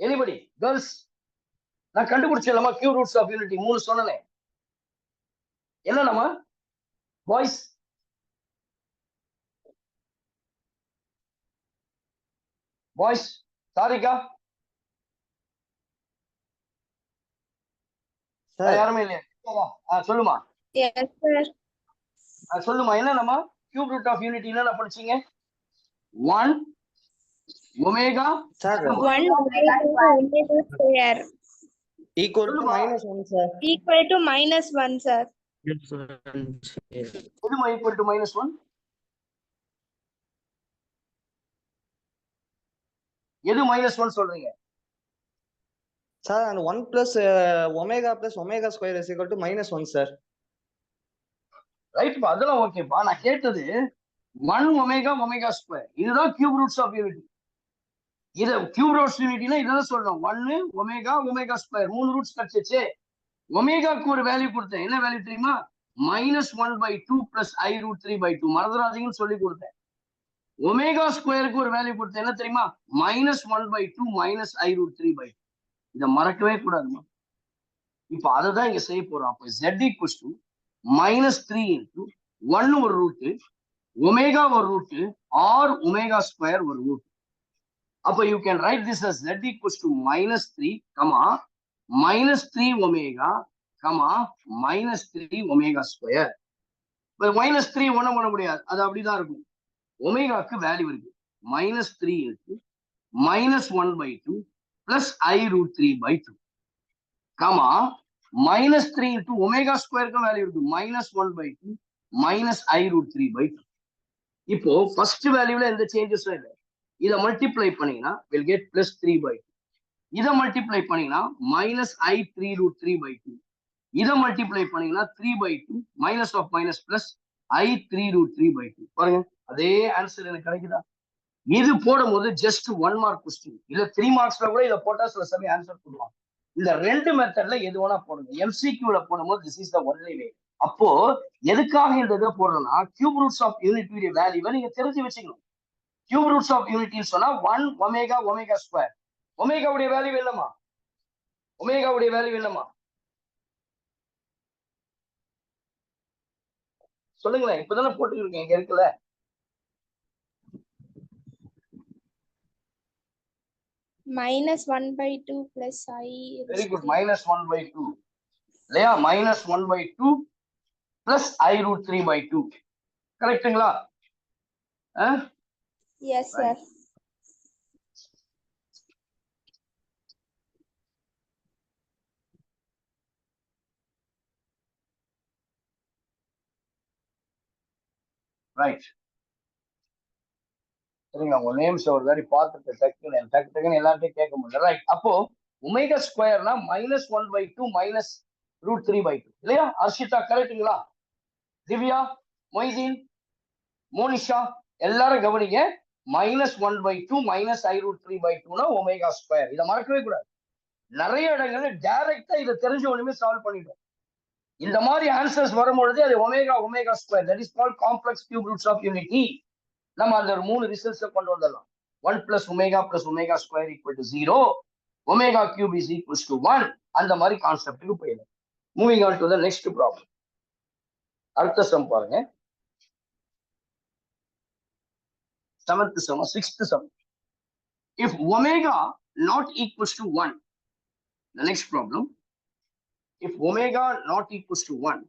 S1: Anybody? Girls? நான் கண்டுபிடிச்சேன்லமா cube roots of unity 3 சொன்னேன். என்னமா? Boys? Boys? Sarika?
S2: Sir.
S1: யாருமே இல்லையா? சொல்லுமா.
S4: Yes, sir.
S1: சொல்லுமா என்னமா cube root of unity என்ன படிச்சீங்க? 1 omega
S2: Sir.
S4: 1 omega square
S2: Equal to -1, sir.
S4: equal to -1, sir.
S1: எதுமா equal to -1? எது -1 சொல்றீங்க?
S2: Sir, and 1 plus omega plus omega square is equal to -1, sir.
S1: Right பா, அதெல்லாம் ஓகேப்பா. நான் கேட்டது 1 omega omega ஸ்கொயர். இதுதான் cube roots of unity. இது cube roots unityனா இதெல்லாம் சொல்லணும். 1 omega omega ஸ்கொயர் 3 ரூட்ஸ் கிடைச்சிச்சு. ஒமேகாக்கு ஒரு வேல்யூ கொடுத்தேன். என்ன வேல்யூ தெரியுமா? -1/2 plus I√3/2. மறந்துடாதீங்கன்னு சொல்லி கொடுத்தேன். ஒமேகா ஸ்கொயருக்கு ஒரு வேல்யூ கொடுத்து என்ன தெரியுமா -1/2 -i√3/2. இதை மறக்கவே கூடாதுமா. இப்ப அதை தான் இங்க செய்ய போறோம். அப்ப z = -3 into 1 ஒரு ரூட்டு, ஒமேகா ஒரு ரூட்டு, ஆர் ஒமேகா ஸ்கொயர் ஒரு ரூட். அப்ப you can write this as z = -3, -3 omega, -3 omega square. இப்ப -3 ஒண்ணும் பண்ண முடியாது, அது அப்படிதான் இருக்கும். ஒமேகாக்கு வேல்யூ இருக்கு. -3 into -1/2 +i√3/2, -3 into ஒமேகா ஸ்கொயருக்கு வேல்யூ இருக்கு. -1/2 -i√3/2. இப்போ ஃபர்ஸ்ட் வேல்யூல எந்த சேஞ்சஸும் இல்லை. இதை மல்டிப்ளை பண்ணீங்கன்னா will get +3/2. இதை மல்டிப்ளை பண்ணீங்கன்னா -i3√3/2. இதை மல்டிப்ளை பண்ணீங்கன்னா 3/2 minus of minus plus i3√3/2. பாருங்க, அதே ஆன்சர் எனக்கு கிடைக்குதா? இது போடும்போது ஜஸ்ட் 1 மார்க் கொஸ்டின், இல்ல 3 மார்க்ஸ்ல கூட இதை போட்டா சில சமயம் ஆன்சர் பண்ணுவாங்க. இந்த ரெண்டு மெத்தட்ல எது வேணா போடுங்க. எம்சிக்யூல போடும்போது this is the only way. அப்போ எதுக்காக இந்த இதை போடுறோம்னா கியூப் ரூட்ஸ் ஆஃப் யூனிட்டியுடைய வேல்யூவை நீங்க தெரிஞ்சு வச்சுக்கணும். கியூப் ரூட்ஸ் ஆஃப் யூனிட்டின்னு சொன்னா 1 ஒமேகா ஒமேகா ஸ்கொயர். ஒமேகாவுடைய வேல்யூ இல்லமா? ஒமேகாவுடைய வேல்யூ இல்லமா? சொல்லுங்களேன். இப்பதானே போட்டுருக்கேன், இங்க இருக்குல்ல.
S4: -1/2 plus i.
S1: Very good. -1/2 இல்லையா? -1/2 plus i√3/2. கரெக்டுங்களா?
S4: Yes, sir.
S1: ரைட். சரிங்க, உங்க நேம்ஸ் ஒரு மாதிரி பார்த்துட்டு டக்குன்னு எல்லார்ட்டையும் கேட்க முடியல. ரைட். அப்போ ஒமேகா ஸ்கொயர்னா -1/2 -√3/2 இல்லையா? அர்ஷிதா கரெக்டுங்களா? திவ்யா, மொய்தீன், மோனிஷா எல்லாரும் கவனிங்க. -1/2 -i√3/2னா ஒமேகா ஸ்கொயர். இதை மறக்கவே கூடாது. நிறைய இடங்கள்ல டைரக்டா இதை தெரிஞ்ச ஒண்ணுமே சால்வ் பண்ணிட்டோம். இந்த மாதிரி ஆன்சர்ஸ் வரும்பொழுது அது omega omega square, that is called complex cube roots of unity. நம்ம அந்த 3 ரிசல்ட்ஸ் கொண்டு வந்துடலாம். 1 + omega + omega square = 0, omega cube is equals to 1. அந்த மாதிரி கான்செப்டுக்கு போயிடும். Moving on to the next problem. அடுத்த சம் பாருங்க. 7th sum, 6th sum. If omega not equals to 1, the next problem. If omega not equals to 1,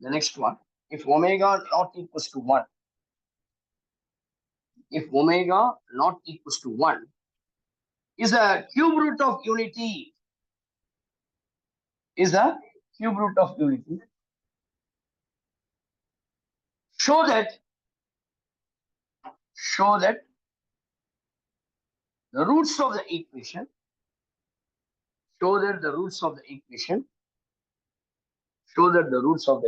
S1: the next one. If omega not equals to 1, if omega not equals to 1 is a cube root of unity, is a cube root of unity, show that the roots of the equation, show that the roots of the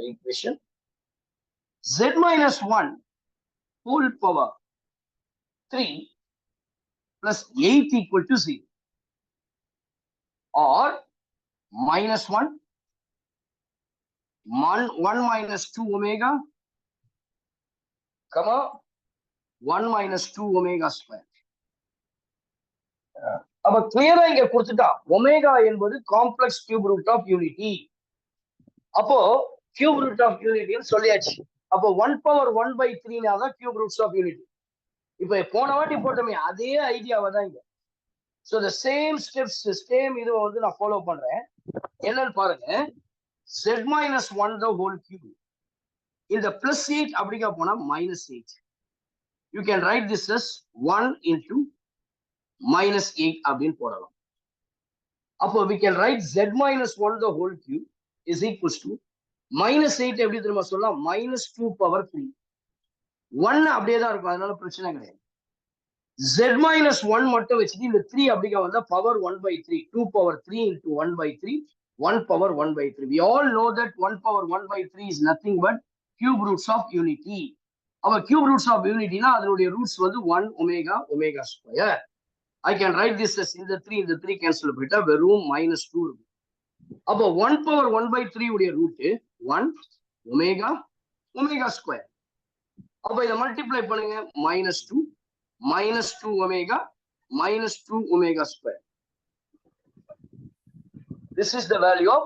S1: equation z minus 1 whole power 3 plus 8 equal to 0, or -1 minus 2 omega, 1 minus 2 omega square. அப்ப கிளியரா இங்க கொடுத்துட்டா omega என்பது complex cube root of unity. அப்போ cube root of யூனிட்டின்னு சொல்லியாச்சு. அப்போ 1/1/3 தான் கியூப் ரூட்ஸ் ஆஃப் யூனிட்டி. இப்ப போன வாட்டி போட்டோமே அதே ஐடியாவை தான் இங்க. So the same steps, same இது வந்து நான் ஃபாலோ பண்றேன். என்னன்னு பாருங்க. z minus 1 the whole cube. இந்த +8 அப்படிங்க போனா -8. You can write this as 1 into -8 அப்படின்னு போடலாம். அப்போ we can write z minus 1 the whole cube is equals to -8 எப்படி தெரியுமா சொல்லலாம்? -2/3. 1 அப்படியே தான் இருக்கும், அதனால பிரச்சனை கிடையாது. z minus 1 மட்டும் வச்சுட்டு இந்த 3 அப்படிங்க வந்தா power 1/3, 2/3 into 1/3, 1/1/3. We all know that 1/1/3 is nothing but cube roots of unity. Our cube roots of unity na adனுடைய roots வந்து 1 omega omega square. I can write this as இந்த 3 cancel பண்ணிட்டா வெறும் -2 இருக்கும். அப்போ 1/1/3 உடைய ரூட் 1 omega omega square. அப்ப இதை multiply பண்ணுங்க, -2 omega -2 omega square. This is the value of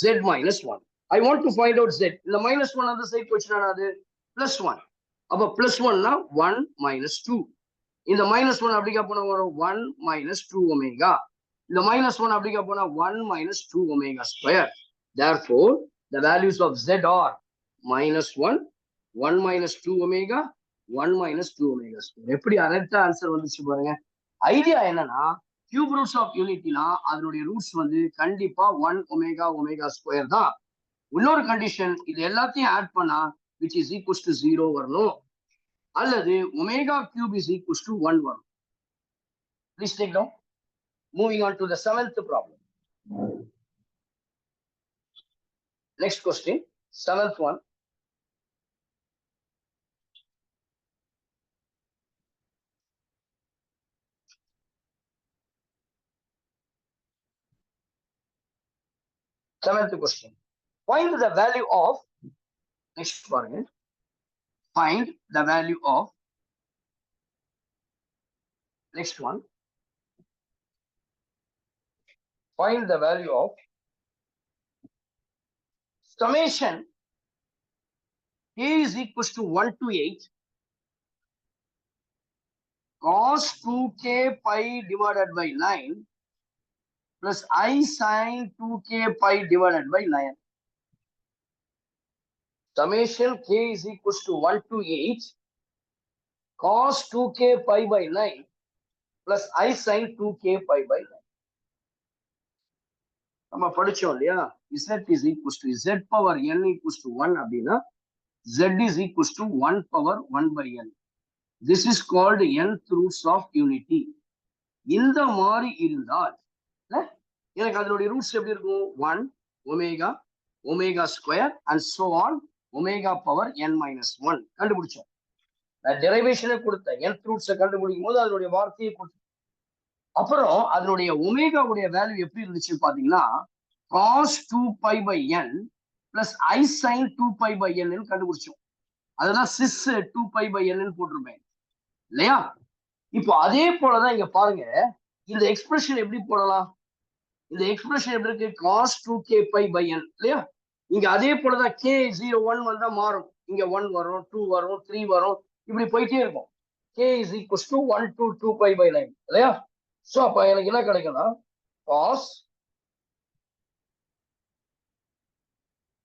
S1: z minus 1. I want to find out z. இந்த -1 அந்த சைடு போச்சுனா அது +1. அப்ப +1 னா 1 - 2. இந்த -1 அப்படிக்கா போனா வரும் 1 - 2 ஒமேகா. இந்த -1 அப்படிக்கா போனா 1 - 2 omega square. Therefore, the values of z are -1, 1 - 2 omega, 1 - 2 omega square. எப்படி கரெக்டா ஆன்சர் வந்துச்சு பாருங்க. ஐடியா என்னன்னா, கியூப் ரூட்ஸ் ஆஃப் யூனிட்டினா அதனுடைய ரூட்ஸ் வந்து கண்டிப்பா 1 ஒமேகா ஒமேகா ஸ்கொயர் தான். இன்னொரு கண்டிஷன், இது எல்லாத்தையும் ஆட் பண்ணா which is equals to 0 வரணும், அல்லது omega cube is equals to 1 வரும். Please take down. Moving on to the 7th problem. Next question, 7th one. Seventh question. Find the value of, next one, find the value of, next one, find the value of summation k is equals to 1 to 8 cos 2k pi divided by 9 plus I sin 2k pi divided by 9. Summation k is equals to 1 to 8 cos 2k pi by 9 plus I sin 2k pi by 9. நம்ம படிச்சோம் இல்லையா, z is equals to z power n equals to 1 அப்படின்னா z is equals to 1 power 1 by n. This is called nth roots of unity. இந்த மாதிரி இருந்தால் எனக்கு அதனுடைய roots எப்படி இருக்கும், 1 omega omega square and so on omega power n - 1 கண்டுபிடிச்சோம். நான் டெரிவேஷனை கொடுத்தேன், nth ரூட்ஸை கண்டுபிடிக்கும் போது அதனுடைய வார்த்தையை கொடுத்தேன். அப்புறம் அதனுடைய ஒமேகாவுடைய வேல்யூ எப்படி இருந்துச்சு பாத்தீங்கன்னா cos 2 pi by n plus I sin 2 pi by n கண்டுபிடிச்சோம். அதுதான் sis 2 pi by n போட்டிருப்பேன் இல்லையா. இப்போ அதே போலதான் இங்க பாருங்க, இந்த எக்ஸ்பிரஷன் எப்படி போடலாம், இந்த எக்ஸ்பிரஷன் எப்படி இருக்கு, cos 2k pi by n இல்லையா. இங்க அதே போலதான் k 0 1 வந்தா மாறும், இங்க 1 வரும், 2 வரும், 3 வரும், இப்படி போயிட்டே இருக்கும். k is equals to 1 to 2 pi by 9 இல்லையா. சோ அப்ப எனக்கு என்ன கிடைக்கும்னா cos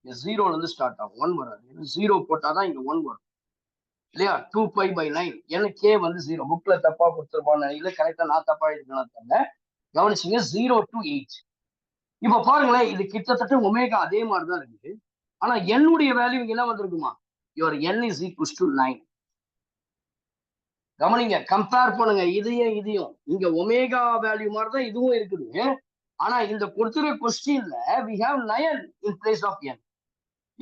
S1: 0ல இருந்து ஸ்டார்ட் ஆகும், 1 வராது, 0 போட்டாதான் இங்க 1 வரும் இல்லையா. 2 pi by 9 எனக்கு k வந்து 0, புக்ல தப்பா கொடுத்துருப்பான்னு நினைக்கல, கரெக்டா நான் தப்பா எழுதுனேன். கவனிச்சுங்க, 0 to 8. இப்ப பாருங்களேன், இது கிட்டத்தட்ட ஒமேகா அதே மாதிரிதான் இருக்கு. ஆனா என்னுடைய வேல்யூ இங்க என்ன வந்திருக்குமா, your n is equals to 9. கவனிங்க, கம்பேர் பண்ணுங்க இதையும் இதையும். இங்க ஒமேகா வேல்யூ மாதிரிதான் இதுவும் இருக்குது. ஆனா இந்த கொடுத்துருக்க கொஸ்டின்ல we have 9 in place of n.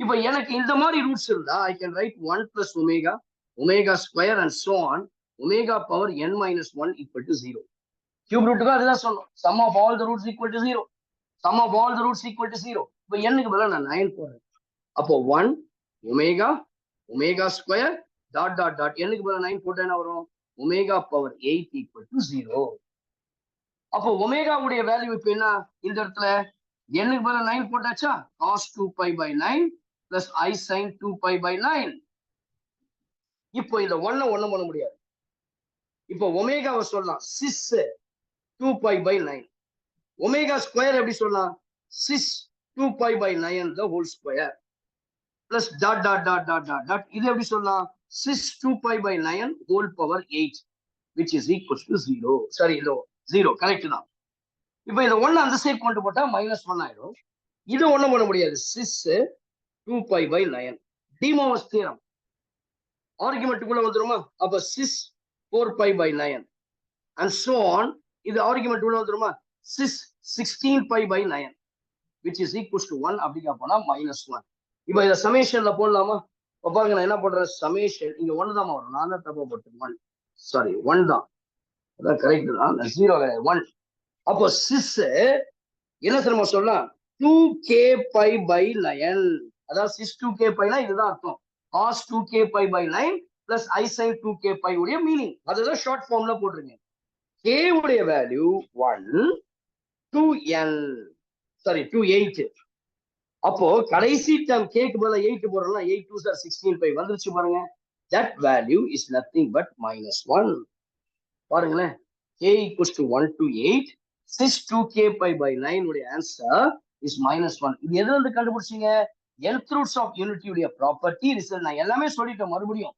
S1: இப்ப எனக்கு இந்த மாதிரி ரூட்ஸ் இருந்தா I can write 1 plus omega, omega square and so on, omega power n minus 1 equal to 0. Cube ரூட்டுக்கு அதுதான் சொன்னோம், sum of all the roots equal to 0, sum of all the roots equal to 0. இப்ப n-க்கு பதிலா நான் 9 போடுறேன். அப்போ 1 omega omega square dot dot dot n-க்கு பதிலா 9 போட்டா என்ன வரும், omega power 8 equal to 0. அப்போ ஒமேகா உடைய வேல்யூ இப்ப என்ன, இந்த இடத்துல n-க்கு பதிலா 9 போட்டாச்சா, cos 2 pi by 9 plus I sin 2 pi by 9. இப்போ இந்த 1 ஒண்ணும் பண்ண முடியாது. இப்போ ஒமேகாவை சொல்லலாம் sis 2 pi by 9. Omega square எப்படி சொல்லலாம், sis 2 pi by 9 the whole square plus dot dot dot dot dot dot. இது எப்படி சொல்லலாம், sis 2 pi by 9 whole power 8 which is equals to 0. சரி, இதோ 0 கரெக்ட் தான். இப்போ இந்த 1 அந்த சைடு கொண்டு போட்டா -1 ஆயிடும். இது ஒண்ணும் பண்ண முடியாது, sis 2 pi by 9. டிமோவஸ் தியரம் ஆர்குமெண்ட்டுக்குள்ள வந்துருமா, அப்ப sis 4 pi by 9 and so on. இது ஆர்குமெண்ட் உள்ள வந்துருமா, sis 16 pi by 9 which is equals to 1 அப்படிங்க போனா -1. இப்போ இத சமேஷன்ல போடலாமா, பாருங்க நான் என்ன பண்றேன், சமேஷன் இங்க 1 தான் வரும், நான் தான் தப்பா போட்டேன், 1 சாரி 1 தான், அதான் கரெக்ட் தான், 0 கிடையாது 1. அப்போ sis என்ன தெரியுமா சொல்லலாம், 2k pi by 9, அதாவது sis 2k pi னா இதுதான் அர்த்தம், cos 2k pi by 9 plus I sin 2k pi உடைய மீனிங் அதுதான் ஷார்ட் ஃபார்ம்ல போட்டுருங்க. k உடைய value 1 to n sorry to 8. அப்போ கடைசி டேர்ம் k க்கு பதிலா 8 போறோம்னா 8 2s are 16 pi வந்துருச்சு பாருங்க. that value is nothing but -1. பாருங்களேன், k equals to 1 to 8 sis 2k pi by 9 உடைய ஆன்சர் is -1. இது எதுல இருந்து கண்டுபிடிச்சீங்க? nth roots of unity உடைய ப்ராப்பர்ட்டி ரிசல்ட். நான் எல்லாமே சொல்லிட்டேன் மறுபடியும்.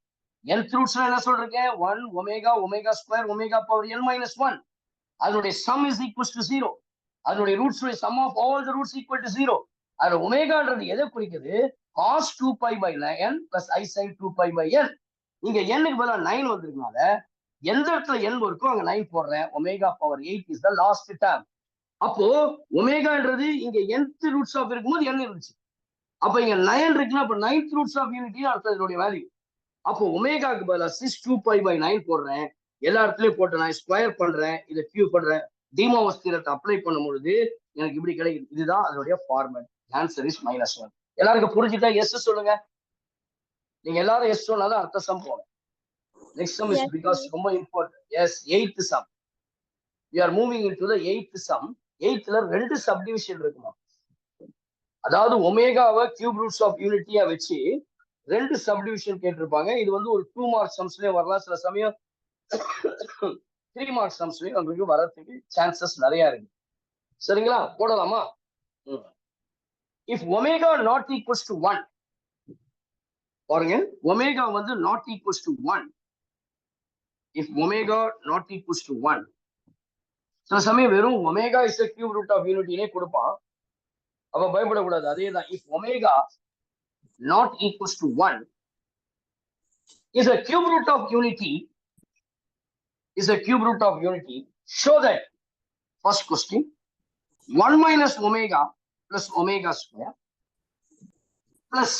S1: nth roots என்ன சொல்றேன்? 1 omega omega square omega power n minus 1. அதனுடைய சம் இஸ் ஈக்குவல்ஸ் டு 0. அதனுடைய ரூட்ஸ் உடைய sum of all the roots equal to 0. அதுல ஒமேகான்றது எதை குறிக்குது? cos 2 pi by 9 plus I sin 2 pi by n. இங்க n க்கு பதிலா 9 வந்திருக்கனால எந்த இடத்துல n இருக்கோ அங்க 9 போடுறேன். Omega power 8 is the last term. அப்போ ஒமேகான்றது இங்க nth ரூட்ஸ் ஆஃப் இருக்கும்போது n இருந்துச்சு. அப்ப இங்க 9 இருக்குன்னா அப்ப 9th ரூட்ஸ் ஆஃப் யூனிட்டி அடுத்த இதோட வேல்யூ. அப்போ ஒமேகாக்கு பதிலா sis 2 pi by 9 போடுறேன். எல்லா இடத்துலயும் போட்டு நான் ஸ்கொயர் பண்றேன், இதை கியூப் பண்றேன். டிமோவர்ஸ் தியரத்தை அப்ளை பண்ணும்பொழுது எனக்கு இப்படி கிடைக்குது. இதுதான் அதனுடைய ஃபார்மட். Answer is -1. எல்லாருக்கும் புரிஞ்சுட்டா எஸ் சொல்லுங்க. நீங்க எல்லாரும் எஸ் சொன்னாதான் அடுத்த சம் போகணும். நெக்ஸ்ட் சம் இஸ் பிகாஸ் ரொம்ப important. Yes 8th sum. we are moving into the 8th sum. 8th ரெண்டு சப்டிவிஷன் இருக்குமா? அதாவது ஒமேகாவை கியூப் ரூட்ஸ் ஆஃப் யூனிட்டியா வச்சு ரெண்டு சப்டிவிஷன் கேட்டிருப்பாங்க. இது வந்து ஒரு 2 மார்க் சம்ஸ்லயே வரலாம், சில சமயம் 3 மார்க் சம்ஸ்லயும் உங்களுக்கு வரதுக்கு சான்சஸ் நிறைய இருக்கு. சரிங்களா? போடலாமா? If omega not equals to 1, பாருங்க, ஒமேகா வந்து not equals to 1. If omega not equals to 1, சில சமயம் வெறும் omega is a cube root of யூனிட்டினே கொடுப்பான். அப்ப பயப்படக்கூடாது. அதே தான். If omega not equals to 1 is a cube root of unity, show that, first question, 1 minus omega plus omega square plus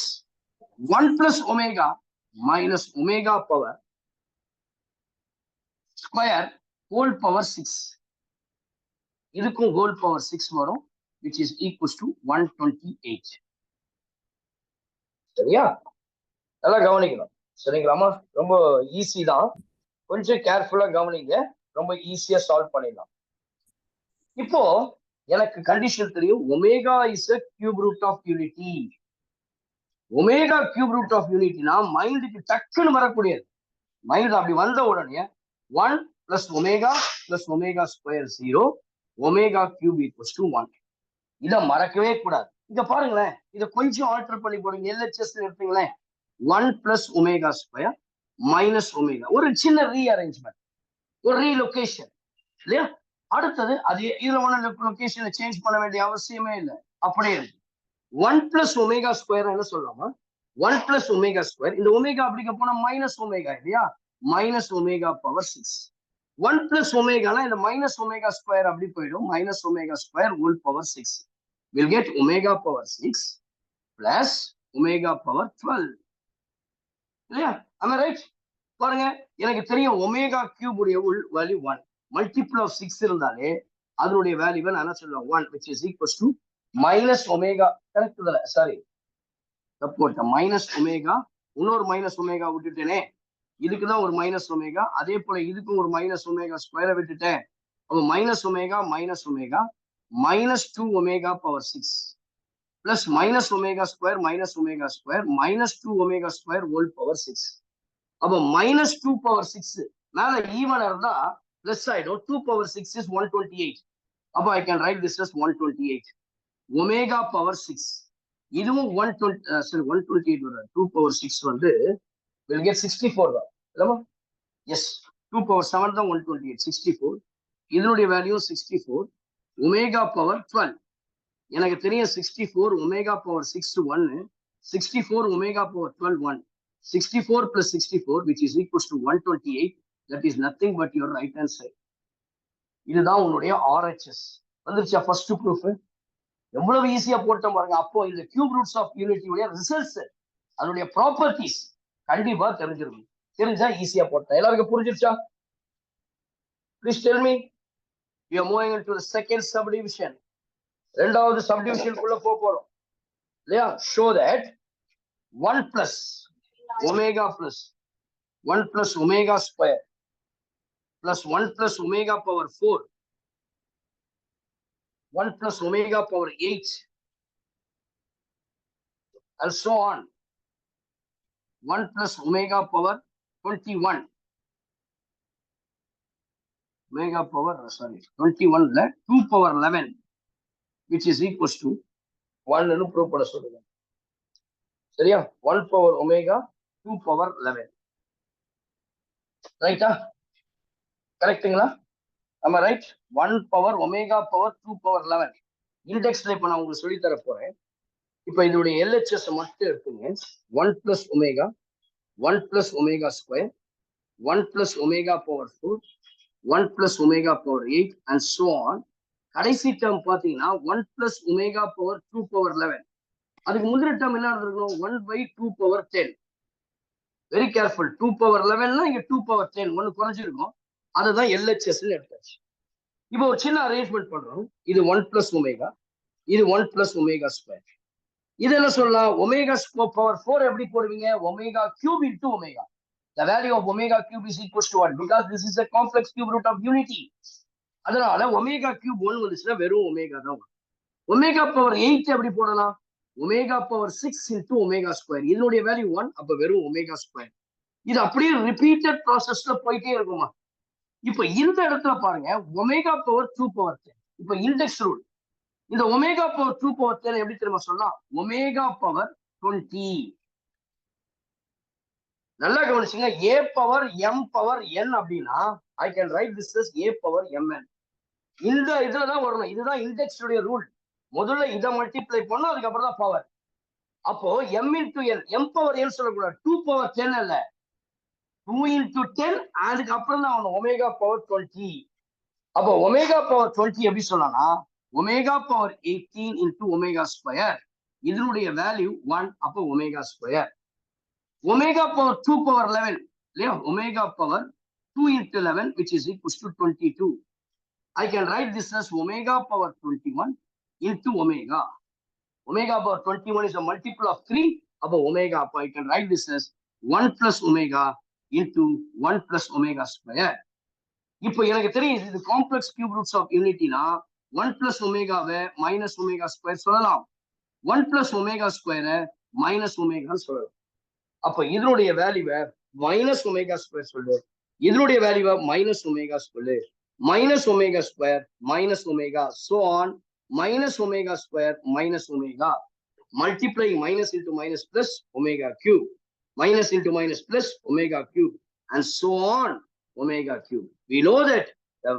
S1: 1 plus omega minus omega power square whole power 6. இதுக்கும் whole power 6 வரும், which is equals to 128. சரியா? நல்லா கவனிக்கணும். சரிங்களாமா? ரொம்ப easy தான், கொஞ்சம் கேர்ஃபுல்லா கவனிங்க. ரொம்ப ஈஸியா சால்வ் பண்ணிடலாம். இப்போ எனக்கு கண்டிஷன் தெரியும், omega is a cube root of யூனிட்டி. ஒமேகா கியூப் ரூட் ஆஃப் யூனிட்டினா மைண்டுக்கு டக்குன்னு வரக்கூடியது. மைண்ட் அப்படி வந்த உடனே 1 plus omega plus omega square 0 omega cube equals to 1. இதை மறக்கவே கூடாது. இங்க பாருங்களேன், இதை கொஞ்சம் ஆல்டர் பண்ணி போடுங்க. LHS எடுப்பீங்களேன், 1 plus omega square minus omega. ஒரு சின்ன ரீஅரேஞ்ச்மெண்ட், ஒரு ரீலொகேஷன் இல்லையா? அடுத்தது அது இதுல ஒண்ணு லொகேஷனை சேஞ்ச் பண்ண வேண்டிய அவசியமே இல்லை, அப்படியே இருக்கு. 1 plus ஒமேகா ஸ்கொயர் என்ன சொல்லலாமா? 1 plus ஒமேகா ஸ்கொயர், இந்த ஒமேகா அப்படிங்க போனா மைனஸ் ஒமேகா இல்லையா? Minus omega power 6. 1 plus ஒமேகானா இந்த மைனஸ் ஒமேகா ஸ்கொயர் அப்படி போயிடும். Minus omega square whole power 6 will get omega power 6 plus omega power 12. இல்லையா? am I right? பாருங்க, எனக்கு தெரியும் ஒமேகா கியூப் உடைய வேல்யூ 1. மல்டிபிள் ஆஃப் 6 இருந்தாலே அதனுடைய வேல்யூவை நான் என்ன சொல்லுவேன்? 1, which is equals to minus omega. Correct தானே? சாரி, தப்பு, மைனஸ் ஒமேகா. இன்னொரு மைனஸ் ஒமேகா விட்டுட்டேனே, இதுக்குதான் ஒரு மைனஸ் ஒமேகா. அதே போல இதுக்கும் ஒரு மைனஸ் ஒமேகா ஸ்கொயரை விட்டுட்டேன். அப்போ minus omega minus 2 omega power 6 plus minus omega square minus 2 omega square whole power 6. அப்போ minus 2 power 6 மேல ஈவன் இருந்தா பிளஸ் ஆயிடும். 2 power 6 is 128. அப்போ I can write this as 128 omega power 6. இதுவும் 128 வரும். 2 power 6 வந்து will get 64 தான் இல்லமா? எஸ், 2 power 7 தான் 128, 64. இதனுடைய வேல்யூ 64. ஒமேகா பவர் 12 எனக்கு தெரியும். 64 omega power 6 1, 64 omega power 12 1. 64 plus 64 which is equals to 128. that is nothing but your right hand side. இதுதான் உன்னுடைய RHS. வந்துருச்சா ஃபர்ஸ்ட் ப்ரூஃப்? எவ்வளவு ஈஸியா போட்டோம் பாருங்க. அப்போ இந்த கியூப் ரூட்ஸ் ஆஃப் யூனிட்டியுடைய ரிசல்ட்ஸ், அதனுடைய ப்ராப்பர்ட்டிஸ் கண்டிப்பா தெரிஞ்சிருக்கும். தெரிஞ்சா ஈஸியா போட்டேன். எல்லாருக்கும் புரிஞ்சிருச்சா? Please tell me. We are moving into the second subdivision. ரெண்டாவது சப்டிவிஷன் குள்ள போறோம் இல்லையா? show that 1 plus omega plus 1 plus omega square plus 1 plus omega power 4, 1 plus omega power 8, and so on. 1 plus omega power 21. Omega power, sorry, 21, 2 power 11, which is equals to 1 ன்னு prove பண்ண சொல்லுங்க. சரியா? 1 power omega 2 power 11. ரைட்டா? கரெக்ட்டுங்களா? ஆமா right? 1 power omega power 2 power 11. இண்டெக்ஸ்ல இப்ப நான் உங்களுக்கு சொல்லி தர போறேன். இப்ப இதோடைய LHS மட்டும் எடுத்துங்க. 1 plus omega, 1 plus omega square, 1 plus omega power 4, 1 plus omega power 8, and so on. கடைசி டேர்ம் பாத்தீங்கன்னா 1 plus omega power 2 power 11. அதுக்கு முந்தின டேர்ம் என்ன இருக்கணும்? 1 by 2 power 10. Very careful. 2 power 11னா இங்க 2 power 10 ஒன்னு குறைஞ்சிருக்கும். அதுதான் LHS எடுத்தாச்சு. இப்போ ஒரு சின்ன அரேஞ்ச்மெண்ட் பண்றோம். இது 1 plus omega, இது 1 plus omega square. இது என்ன சொல்லலாம்? omega power 4 எப்படி போடுவீங்க? omega cube into omega. The value of omega cube is equals to 1 because this is a complex cube root of unity. அதனால omega cube 1 வந்துச்சுன்னா வெறும் omega தான் வரும். omega power 8 எப்படி போடலாம்? omega power 6 into omega square. இதனுடைய value 1, அப்ப வெறும் omega square. இது அப்படியே ரிப்பீட்டட் ப்ராசஸ்ல போயிட்டே இருக்குமா? இப்ப இந்த இடத்துல பாருங்க, omega power 2 power 10. இப்ப இண்டெக்ஸ் ரூல். இந்த omega power 2 power 10 எப்படி தெரியுமா சொன்னா? omega power 20. நல்லா கவனிச்சுங்க. a power m power n அப்படின்னா I can write this as a power mn. இந்த இதுலதான் வரணும். இதுதான் இண்டெக்ஸ் உடைய ரூல். முதல்ல இதை மல்டிப்ளை பண்ணும், அதுக்கப்புறம் தான் பவர். அப்போ m into n, m power n சொல்லக்கூடாது. 2 power 10 இல்ல, 2 into 10, அதுக்கப்புறம் தான் ஒமேகா பவர் 20. அப்போ ஒமேகா பவர் 20 எப்படி சொல்லலாம்? Omega power 18 into omega square. இதனுடைய வேல்யூ 1, அப்போ omega square. Omega power 2 power 11 இல்லையா? Omega power 2 into 11, which is equals to 22. I can write this as omega power 21 into omega. Omega power 21 is a multiple of 3, above omega. I can write this as 1 plus omega into 1 plus omega square. இப்போ எனக்கு தெரியும் இது complex cube roots of யூனிட்டினா 1 plus ஒமேகாவை minus omega square சொல்லலாம். 1 plus ஒமேகா ஸ்கொயரை minus ஒமேகான்னு சொல்லலாம். அப்ப இதனுடைய வேல்யூவை மைனஸ் ஒமேகா ஸ்கொயர் சொல்லு, இதனுடைய வேல்யூவை மைனஸ் ஒமேகா சொல்லு. minus omega square minus omega, so on, minus omega square minus omega, multiplying minus into minus plus omega cube, minus into minus plus omega cube, and so on, omega cube. We know that the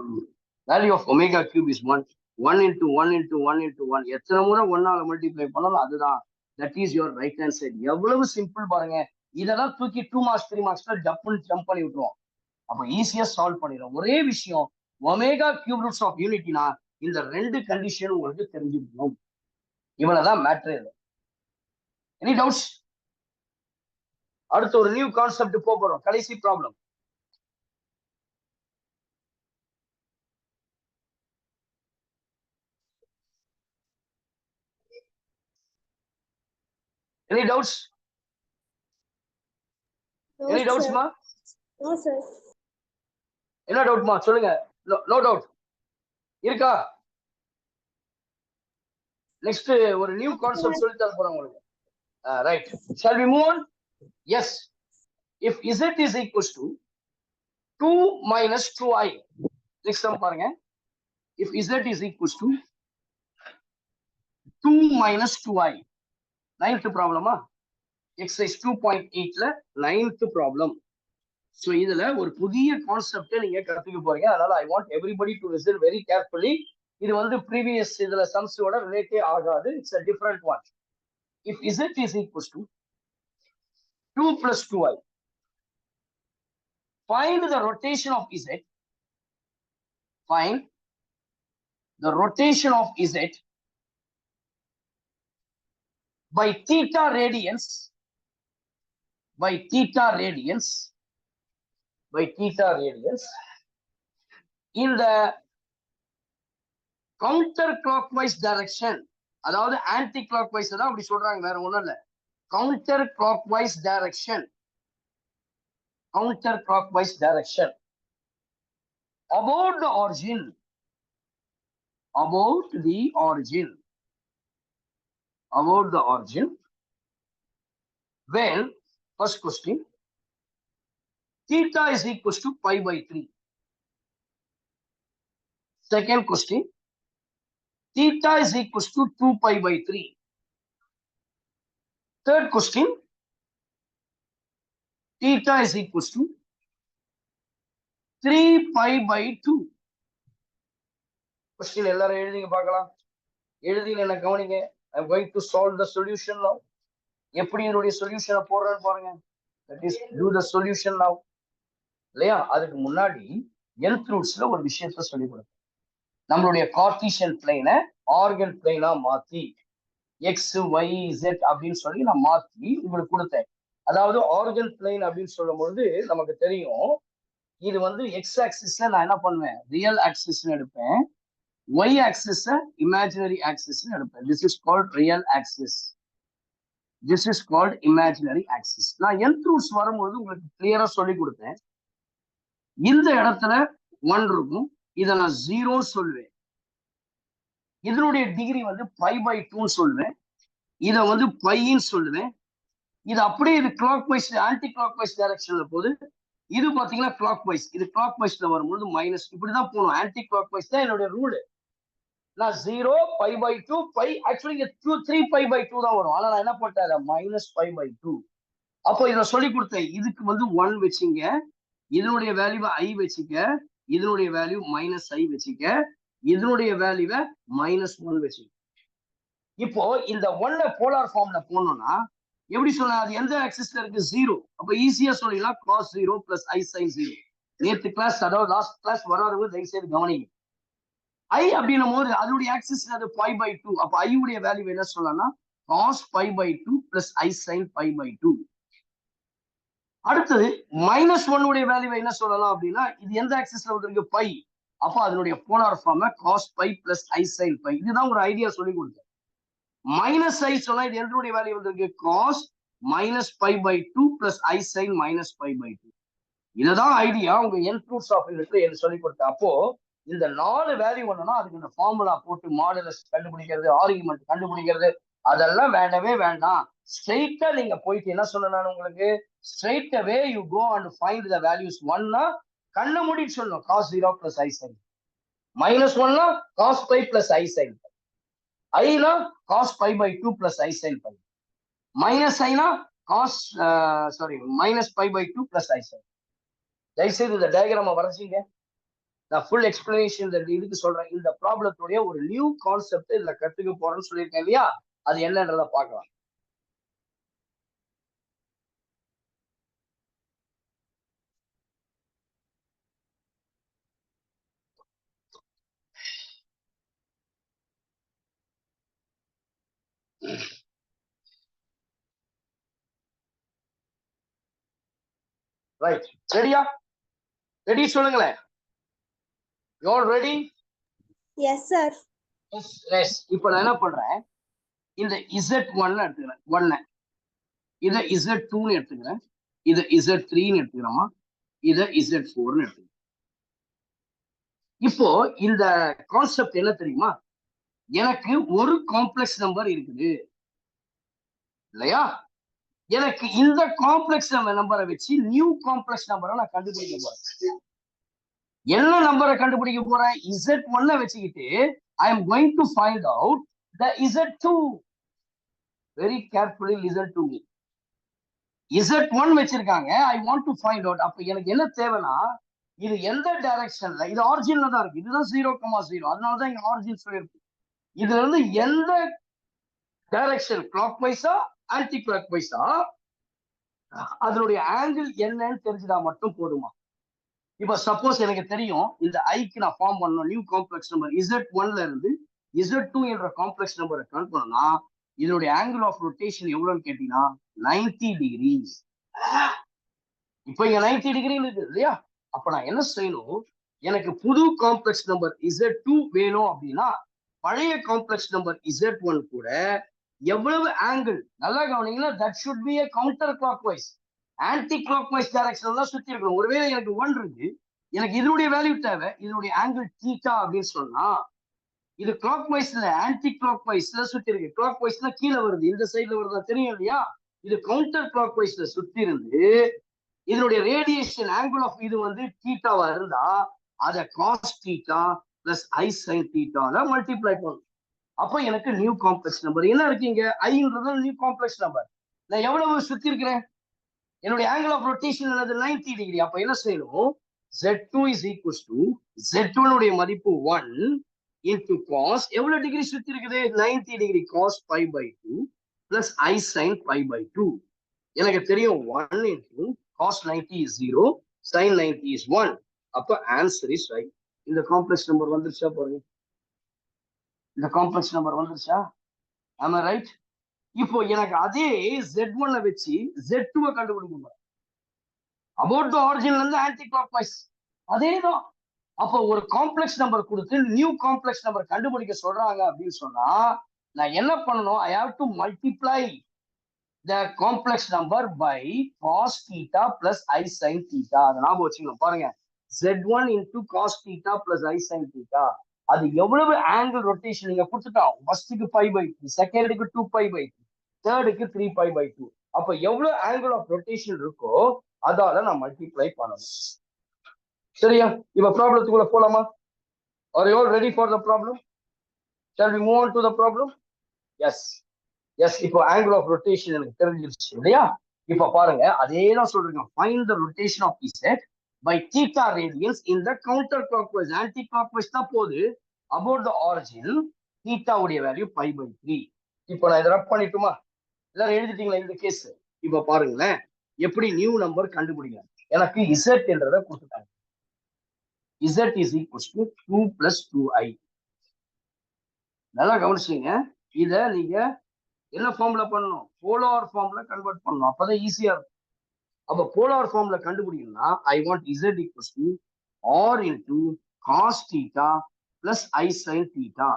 S1: value of omega cube is 1. 1 into 1 into 1 into 1. எத்தனை முறை 1 ஆல multiply பண்ணாலும் அதுதான். That is your right hand side. எவ்வளவு simple பாருங்க. இதெல்லாம் தூக்கி 2 marks 3 மார்க்ஸ்ல jump பண்ணி விட்டுருவோம். அப்ப ஈஸியா சால்வ் பண்ணிடும். ஒரே விஷயம், ஒமேகா கியூப் ரூட்ஸ் ஆஃப் யூனிட்டினா இந்த ரெண்டு கண்டிஷன் உங்களுக்கு தெரிஞ்சிருக்கணும். இவ்வளவுதான் மேட்ரு. Any doubts? அடுத்து ஒரு நியூ கான்செப்ட் போறோம். கடைசி ப்ராப்ளம். Any doubts? எனி டவுட்ஸ்மா?
S4: No sir.
S1: என்ன டவுட்மா சொல்லுங்க. நோ டவுட் இருக்கா? நெக்ஸ்ட் ஒரு நியூ கான்செப்ட் சொல்லி தர போறேன் உங்களுக்கு. Right, shall we move on? Yes, if z is equals to 2 minus 2i, next sum பாருங்க. If z is equals to 2 minus 2i, 9th ப்ராப்ளமா? exercise 2.8ல 9th problem. சோ இதுல ஒரு புதிய கான்செப்ட் நீங்க கத்துக்க போறீங்க. அதனால I want everybody to listen very carefully. இது வந்து previous இதுல சம்ஸோட ரிலேட்டே ஆகாது. It's a different one. If z is equals to 2 plus 2i, find the rotation of z. Find the rotation of z by theta radians, by theta radians, by theta radians in the counter clockwise direction. அதாவது anti clockwise தான் அப்படி சொல்றாங்க, வேற ஒண்ணும் இல்ல. Counter clockwise direction counterclockwise direction. About the origin. About the origin. About the origin. When, first question, theta is equals to pi by 3. Second question, theta is equals to 2 pi by 3. Third question, theta is equals to 3 pi by 2. Question எல்லாரும் எழுதிங்க பார்க்கலாம். எழுதிங்க என்ன கவனிங்க. I'm going to solve the solution now. எப்படி இதனுடைய சொல்யூஷனை போடுறேன்னு பாருங்க. That is do the solution now. இல்லையா? அதுக்கு முன்னாடி nth ரூட்ஸ்ல ஒரு விஷயத்தை சொல்லி கொடுங்க. நம்மளுடைய கார்ட்டீசியன் பிளேனை ஆர்கன் பிளேனா மாத்தி எக்ஸ் ஒய் இசட் அப்படின்னு சொல்லி நான் மாத்தி உங்களுக்கு கொடுத்தேன். அதாவது ஆர்கன் பிளேன் அப்படின்னு சொல்லும் பொழுது நமக்கு தெரியும் இது வந்து எக்ஸ் ஆக்சிஸ்ல நான் என்ன பண்ணுவேன், ரியல் ஆக்சிஸ்ன்னு எடுப்பேன். ஒய் ஆக்சிஸ் இமேஜினரி ஆக்சிஸ்ன்னு எடுப்பேன். This is called real axis. This is called imaginary axis. நான் nth ரூட்ஸ் வரும்போது உங்களுக்கு கிளியரா சொல்லி கொடுத்தேன். இந்த இடத்துல 1 இருக்கும், இதை நான் 0 சொல்லுவேன். இதனுடைய டிகிரி வந்து பை பை 2 சொல்லுவேன். இதை வந்து பைன்னு சொல்லுவேன். இது அப்படியே இது clockwise anti clock wise டைரக்ஷன்ல போகுது. இது பாத்தீங்கன்னா கிளாக் வைஸ், இது கிளாக் வைஸ்ல வரும்போது மைனஸ் இப்படிதான் போகணும். ஆன்டி கிளாக் வைஸ் தான் என்னுடைய ரூல். நான் 0 பை பை 2 பை ஆக்சுவலி இங்க 3 பை பை 2 தான் வரும். ஆனா நான் என்ன போட்டேன் மைனஸ் பை பை 2. அப்போ இதை சொல்லி கொடுத்தேன். இதுக்கு வந்து 1 வச்சுங்க, இதனுடைய வேல்யூவை ஐ வச்சுக்க, இதனுடைய வேல்யூ மைனஸ் ஐ வச்சுக்க, இதனுடைய வேல்யூவை மைனஸ் 1 வச்சுக்க. இப்போ இந்த 1 போலார் ஃபார்ம்ல போனோம்னா எப்படி சொன்னா, அது எந்த ஆக்சிஸ்ல இருக்கு 0. அப்ப ஈஸியா சொல்லிடலாம் cos 0 பிளஸ் ஐ sin 0. நேற்று கிளாஸ், அதாவது லாஸ்ட் கிளாஸ் வராதவங்க தயவு செய்து கவனிங்க. ஐ அப்படின்னும் போது அதனுடைய ஆக்சிஸ் அது பை பை 2. அப்ப ஐ உடைய வேல்யூ என்ன சொல்லலாம்னா cos pi by 2 plus i sin pi by 2. அடுத்தது மைனஸ் 1 உடைய வேல்யூ என்ன சொல்லலாம் அப்படின்னா, இது எந்த ஆக்சிஸ்ல வந்து பை, அப்போ அதனுடைய polar form cos pi plus i sin pi. இதுதான் ஒரு ஐடியா சொல்லி கொடுத்தேன். மைனஸ் ஐ சொன்னா இது எதனுடைய வேல்யூ வந்து cos minus pi by 2 plus i sin minus pi by 2. இதுதான் ஐடியா உங்க nth ரூட்ஸ் ஆஃப் எனக்கு சொல்லி கொடுத்தேன். அப்போ இந்த 4 வேல்யூ பண்ணணும், அதுக்கு இந்த ஃபார்முலா போட்டு மாடுலஸ் கண்டுபிடிக்கிறது, ஆர்குமெண்ட் கண்டுபிடிக்கிறது, அதெல்லாம் வேண்டவே வேண்டாம். ஸ்ட்ரெயிட்டா நீங்க போயிட்டு என்ன சொன்ன நான் உங்களுக்கு, straight away you go and find the values. 1 கண்ண மூடிட்டு சொல்லணும் cos 0 plus i sin. minus 1 cos pi plus i sin. I cos pi by 2 plus i sin pi. minus I cos minus pi by 2 plus i sin. தயவுசெய்து இந்த diagram வரைஞ்சிங்க. நான் full explanation இதுக்கு சொல்றேன். இந்த ப்ராப்ளத்துடைய ஒரு நியூ கான்செப்ட் இதுல கத்துக்க போறேன்னு சொல்லியிருக்கேன் இல்லையா, அது என்னன்றத பார்க்கலாம். ரைட், ரெடியா? ரெடி சொல்லுங்களேன். You all ready?
S4: Yes sir.
S1: Yes. இப்போ நான் என்ன பண்றேன், இந்த Z1 எடுத்துக்கிறேன் 1, இதை Z2ன்னு எடுத்துக்கிறேன், இதை Z3ன்னு எடுத்துக்கிறோமா, இதை Z4ன்னு எடுத்துக்கிறேன். இப்போ இந்த கான்செப்ட் என்ன தெரியுமா, எனக்கு ஒரு காம்ப்ளெக்ஸ் நம்பர் இருக்குது இல்லையா, எனக்கு இந்த காம்ப்ளெக்ஸ் நம்பரை வச்சு நியூ காம்ப்ளெக்ஸ் நம்பரை நான் கண்டுபிடிக்க போறேன். என்ன நம்பரை கண்டுபிடிக்க போறேன், Z1 வச்சுக்கிட்டு I am going to find out the Z2. Very carefully listen to me. Z1 வச்சிருக்காங்க, I want to find out. அப்ப எனக்கு என்ன தேவைன்னா, இது எந்த டைரக்ஷன்ல, இது ஆரிஜின்ல தான் இருக்கு, இதுதான் 0,0, அதனாலதான் இங்க ஆரிஜின் சொல்லியிருக்கு. இதுல இருந்து எந்த டைரக்ஷன், கிளாக் வைஸா ஆன்டி கிளாக் வைஸா, அதனுடைய ஆங்கிள் என்னன்னு தெரிஞ்சுட்டா மட்டும் போதுமா. இப்ப சப்போஸ் எனக்கு தெரியும் இந்த ஐக்கு நான் ஃபார்ம் பண்ணணும் நியூ காம்ப்ளெக்ஸ் நம்பர் Z1ல இருந்து Z2 என்ற காம்ப்ளெக்ஸ் நம்பரை கவுண்ட் பண்ணா இதனுடைய ஆங்கிள் ஆஃப் ரொட்டேஷன் எவ்வளவுன்னு கேட்டீங்கன்னா 90 டிகிரி. இப்ப இங்க 90 டிகிரி இருக்கு இல்லையா, அப்ப நான் என்ன செய்யணும், எனக்கு புது காம்ப்ளெக்ஸ் நம்பர் Z2 வேணும் அப்படின்னா பழைய காம்ப்ளெக்ஸ் நம்பர் Z1 கூட எவ்வளவு ஆங்கிள், நல்லா கவனிங்கன்னா that should be a counter clockwise. Anti clock wise direction தான் சுத்தி இருக்கணும். ஒருவேளை எனக்கு 1 இருக்கு, எனக்கு இதனுடைய வேல்யூ தேவை, இதனுடைய ஆங்கிள் தீட்டா அப்படின்னு சொன்னா இது கிளாக் வைஸ்ல ஆன்டி கிளாக் வைஸ்ல சுத்தி இருக்கு. கிளாக் வைஸ்ல கீழே வருது, இந்த சைட்ல வருதா தெரியும் இல்லையா? இது கவுண்டர் கிளாக் வைஸ்ல சுத்தி இருந்து இதனுடைய ரேடியேஷன் ஆங்கிள் ஆஃப் இது வந்து தீட்டாவா இருந்தா அதை காஸ் தீட்டா பிளஸ் ஐ சைன் தீட்டால மல்டிப்ளை பண்ணும். அப்போ எனக்கு நியூ காம்ப்ளெக்ஸ் நம்பர் என்ன இருக்கீங்க? ஐன்றது நியூ காம்ப்ளெக்ஸ் நம்பர். நான் எவ்வளவு சுத்தி இருக்கிறேன்? என்னுடைய ஆங்கிள் ஆஃப் ரொட்டேஷன் என்னது 90 டிகிரி. அப்ப என்ன செய்யணும்? Z2 is equals to Z1 உடைய மதிப்பு 1 into cos எவ்வளவு டிகிரி சுத்தி இருக்குது? 90 degree cos pi by 2 plus I sin pi by 2. எனக்கு தெரியும் 1 into cos 90 is 0, sin 90 is 1. அப்ப answer is right. இந்த காம்ப்ளெக்ஸ் நம்பர் வந்துருச்சா பாருங்க. இந்த காம்ப்ளெக்ஸ் நம்பர் வந்துருச்சா? am I right? இப்போ எனக்கு அதே Z1 வச்சு Z2 கண்டுபிடிக்கணும். about the origin வந்து ஆன்டி கிளாக் வைஸ் அதேதான். அப்போ ஒரு காம்ப்ளெக்ஸ் நம்பர் கொடுத்து நியூ காம்ப்ளெக்ஸ் நம்பர் கண்டுபிடிக்க சொல்றாங்க அப்படின்னு சொன்னா நான் என்ன பண்ணணும்? I have to multiply the complex number by cos theta plus I sin theta. அதை ஞாபகம் வச்சுக்கணும். பாருங்க, Z1 into cos theta plus I sin theta. அது எவ்வளவு ஆங்கிள் ரொட்டேஷன் நீங்க கொடுத்துட்டோம். ஃபர்ஸ்டுக்கு pi by 3, செகண்டுக்கு 2 pi by 3, தேர்டுக்கு 3 pi by 2. அப்ப எவ்வளவு ஆங்கிள் ஆஃப் ரொட்டேஷன் இருக்கோ அதால நான் மல்டிப்ளை பண்ணணும். சரியா? இப்ப ப்ராப்ளத்துக்குள்ள போலாமா? Are you all ready for the problem? Shall we move on to the problem? Yes. Yes, இப்போ ஆங்கிள் ஆஃப் ரொட்டேஷன் எனக்கு தெரிஞ்சிருச்சு இல்லையா? இப்ப பாருங்க, அதே தான் சொல்றேன். Find the rotation of z by theta radians in the counter clock wise. Anti clock wise தான் போகுது. அபவுட் த ஆரிஜின் தீட்டாவுடைய வேல்யூ பை பை 3. இப்போ நான் இதை ரப் பண்ணிட்டுமா? எல்லாரும் எழுதிட்டீங்களா இந்த கேஸ்? இப்ப பாருங்களேன் எப்படி நியூ நம்பர் கண்டுபிடிங்க. எனக்கு இசட் என்றதை கொடுத்துட்டாங்க. Z is equals to 2 plus 2i. நல்லா கவனிச்சீங்க. இத நீங்க என்ன ஃபார்ம்ல பண்ணணும்? போலார் ஃபார்ம்ல கன்வெர்ட் பண்ணணும். அப்பதான் ஈஸியா இருக்கும். அப்ப போலார் ஃபார்ம்ல கண்டுபிடிக்கணும்னா I want z equals to r into cos theta plus I sin theta.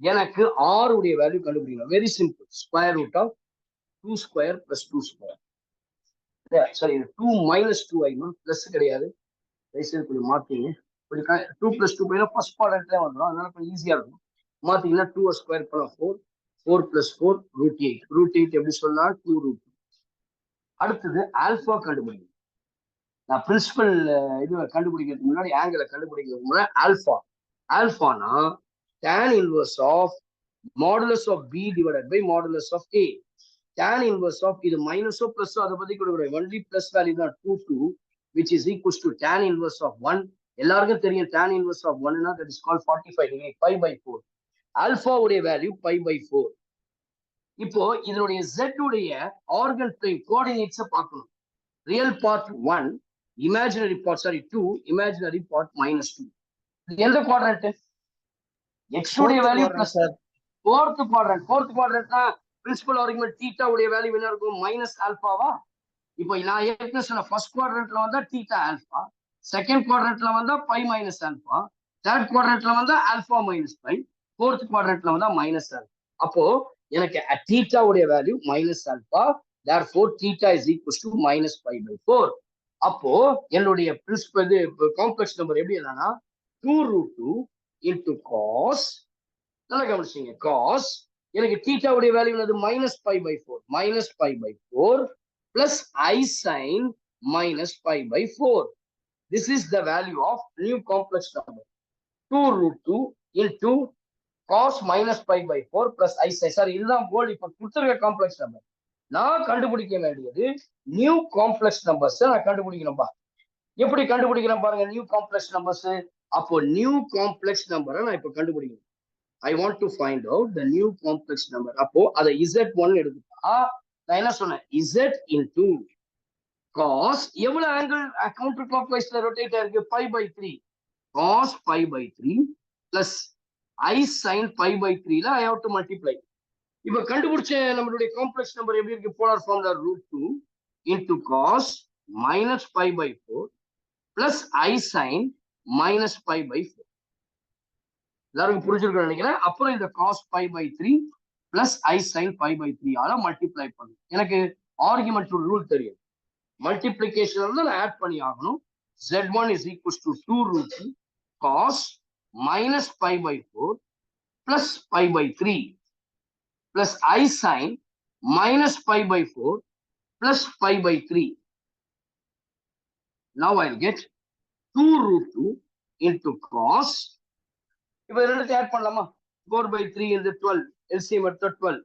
S1: எனக்கு r உடைய வேல்யூ கண்டுபிடிக்கணும். Very simple. Square root of 2 square plus 2 square. சரி, 2 minus 2i பிளஸ் கிடையாது. கொஞ்சம் மாத்தீங்க. 2 plus 2 ஃபர்ஸ்ட் குவாட்ரண்ட்ல வந்துடும். அதனால கொஞ்சம் ஈஸியா இருக்கும். மாத்தீங்கன்னா 2 ஸ்கொயர் பண்ண 4 plus 4 root 8. root 8 எப்படி சொல்லலாம்? 2 root 2. அடுத்தது ஆல்பா கண்டுபிடிக்கணும். நான் பிரின்சிபல் இது கண்டுபிடிக்கிறதுக்கு முன்னாடி ஆங்கிளை கண்டுபிடிக்கிறதுக்கு முன்னாடி ஆல்பானா tan inverse of modulus of b divided by modulus of a. tan inverse of இது மைனஸோ பிளஸோ அதை பத்தி கொடுக்குறேன். ஒன்லி பிளஸ் வேல்யூ தான் 2 which is equals to tan inverse of 1. எல்லாருக்கும் தெரியும் tan inverse of 1 that is called 45 degree, pi by 4. Alpha உடைய value pi by 4. இப்போ இதனுடைய z உடைய ஆர்கன் பிரைம் கோஆர்டினேட்ஸ் பார்க்கணும். Real part 1, imaginary part 2, imaginary part -2. இது எந்த குவாட்ரண்ட்? x உடைய வேல்யூ பிளஸ் fourth quadrantனா பிரின்சிபல் ஆர்குமென்ட் தீட்டா உடைய வேல்யூ என்ன இருக்கும்? மைனஸ் ஆல்பாவா? இப்போ நான் ஏற்கனவே சொன்ன ஃபர்ஸ்ட் குவாட்ரண்ட்ல வந்தா தீட்டா ஆல்பா, செகண்ட் குவாட்ரண்ட்ல வந்தா பை மைனஸ் ஆல்பா, தேர்ட் குவாட்ரண்ட்ல வந்தா ஆல்பா மைனஸ் பை, ஃபோர்த் குவாட்ரண்ட்ல வந்தா மைனஸ் ஆல்பா. அப்போ எனக்கு தீட்டா உடைய value minus alpha, therefore theta is equals to minus pi by 4. அப்போ என்னுடைய பிரின்சிபல் காம்ப்ளெக்ஸ் நம்பர் எப்படி என்னன்னா 2 root 2 into cos, நல்லா கவனிச்சீங்க, cos எனக்கு தீட்டா உடைய வேல்யூ என்னது? minus pi by 4 plus I sin minus pi by 4. This is the value of new complex number. 2 root 2 into cos minus pi by 4 plus I sin. Sir இதுதான் போல் இப்ப கொடுத்துருக்க complex number. நான் கண்டுபிடிக்க வேண்டியது new complex numbers நான் கண்டுபிடிக்கணும்பா. எப்படி கண்டுபிடிக்கிறேன் பாருங்க நியூ காம்ப்ளெக்ஸ் நம்பர்ஸ். அப்போ நியூ காம்ப்ளெக்ஸ் நம்பரை நான் இப்ப கண்டுபிடிக்கணும். I want to find out the new complex number. அப்போ அதை Z1 எடுத்துட்டா நான் என்ன சொன்னேன்? Z into cos எவ்வளவு ஆங்கிள் கவுண்டர் கிளாக் வைஸ்ல ரொட்டேட் ஆயிருக்கு? pi by 3. cos pi by 3 plus I sin pi by 3 ல I have to multiply. இப்ப கண்டுபிடிச்ச நம்மளுடைய காம்ப்ளெக்ஸ் நம்பர் எப்படி இருக்கு? போலார் ஃபார்ம்ல √2 into cos minus pi by 4 plus I sin minus pi by 4. எல்லாருக்கும் புரிஞ்சிருக்குன்னு நினைக்கிறேன். அப்புறம் இந்த cos pi by 3 plus I sin pi by 3 ஆல மல்டிப்ளை பண்ணும். எனக்கு ஆர்குமெண்ட் ரூல் தெரியும். மல்டிப்ளிகேஷன் வந்து நான் ஆட் பண்ணி ஆகணும். Z1 is equals to 2 root 2 cos minus pi by 4 plus pi by 3 plus I sin minus pi by 4 plus pi by 3. Now I'll get 2 root 2 into cos. இப்போ ரெண்டுத்தையும் add பண்ணலாமா? 4 by 3 into 12. LCM எடுத்தா 12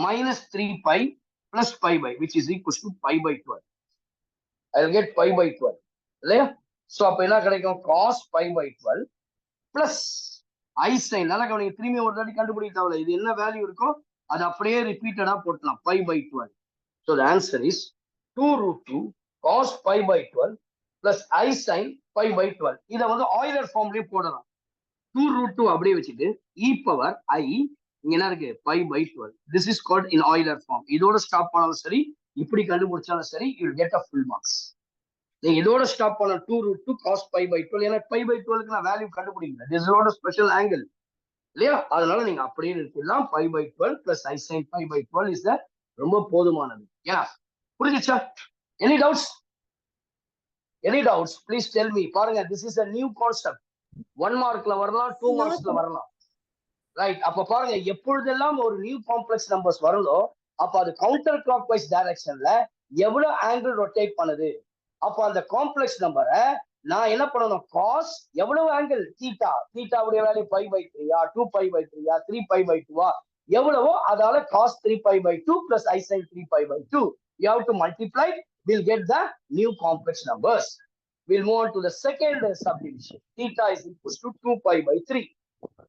S1: minus 3 pi plus pi by, which is equals to pi by 12. I'll get pi by 12. இல்லையா? So அப்ப என்ன கிடைக்கும்? cos pi by 12 plus I sin. நல்லா கவனிங்க, திரும்பி ஒரு தாட்டி கண்டுபிடிக்க தேவையில்ல. இது என்ன வேல்யூ இருக்கோ அது அப்படியே ரிப்பீட்டடா போட்டலாம். pi by 12. So the answer is 2 root 2 cos pi by 12 plus I sin pi by 12. இதை வந்து ஆயிலர் ஃபார்ம்லயே போடலாம். 2 root 2 அப்படியே வச்சுட்டு e power I இங்க என்ன இருக்கு? pi by 12. This is called in Euler form. இதோட ஸ்டாப் பண்ணாலும் சரி, இப்படி கண்டுபிடிச்சாலும் சரி, you will get a full marks. நீங்க இதோட ஸ்டாப் பண்ண 2 root 2 cos pi by 12. ஏன்னா pi by 12க்கு நான் வேல்யூ கண்டுபிடிக்கல. This is not a special angle. இல்லையா? அதனால நீங்க அப்படியே நிறுத்திடலாம். pi by 12 plus I sin pi by 12 is the ரொம்ப போதுமானது. ஏன்னா புரிஞ்சுச்சா? Any doubts? Any doubts? Please tell me. பாருங்க, this is a new concept. 1 மார்க்ல வரலாம், 2 மார்க்ஸ்ல வரலாம். ரைட்? அப்ப பாருங்க, எப்பொழுதெல்லாம் ஒரு நியூ காம்ப்ளெக்ஸ் நம்பர்ஸ் வருதோ அப்ப அது கவுண்டர் கிளாக் வைஸ் டைரக்ஷன்ல எவ்வளவு ஆங்கிள் ரொட்டேட் பண்ணுது. அப்ப அந்த காம்ப்ளெக்ஸ் நம்பரை நான் என்ன பண்ணணும்? காஸ் எவ்வளவு ஆங்கிள் தீட்டா, தீட்டாவுடைய value pi by 3 2 pi by 3 3 pi by 2 எவ்வளவோ அதால cos 3 pi by 2 plus I sin 3 pi by 2. You have to multiply, we'll get the new complex numbers. We'll move on to the second subdivision. Theta is equals to 2 pi by 3.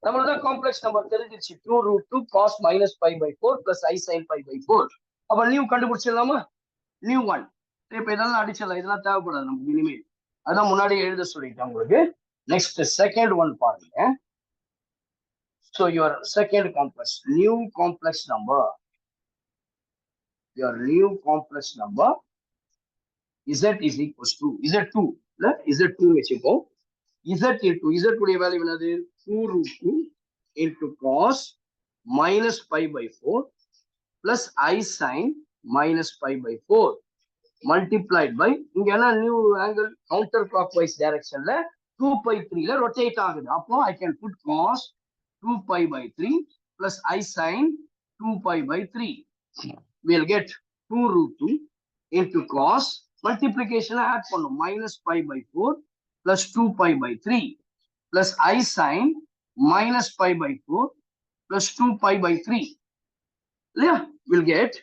S1: நம்மளோட complex number தெரிஞ்சிருச்சு. 2 root 2 cos minus pi by 4 plus I sin pi by 4. அப்ப new கண்டுபிடிச்சிடலாமா? New one. இப்ப இதெல்லாம் அடிச்சிடலாம், இதெல்லாம் தேவைப்படாது நமக்கு இனிமேல். அதான் முன்னாடி எழுத சொல்லிட்டேன் உங்களுக்கு. நெக்ஸ்ட் செகண்ட் ஒன் பாருங்க. So your second complex, new complex number. Your new complex number Z is equals to Z2. Z2 வச்சுப்போம். Z into Z உடைய வேல்யூ என்னது? 2 root 2 into cos minus pi by 4 plus I sin minus pi by 4 multiplied by, இங்க என்ன new angle counter clock wise டைரக்ஷன்ல 2 pi 3ல rotate ஆகுது. அப்போ I can put cos 2 pi by 3 plus I sin 2 pi by 3. We'll get 2 root 2 into cos, multiplication add பண்ணும், minus pi by 4 plus 2 pi by 3 plus I sin minus pi by 4 plus 2 pi by 3. Yeah, we'll get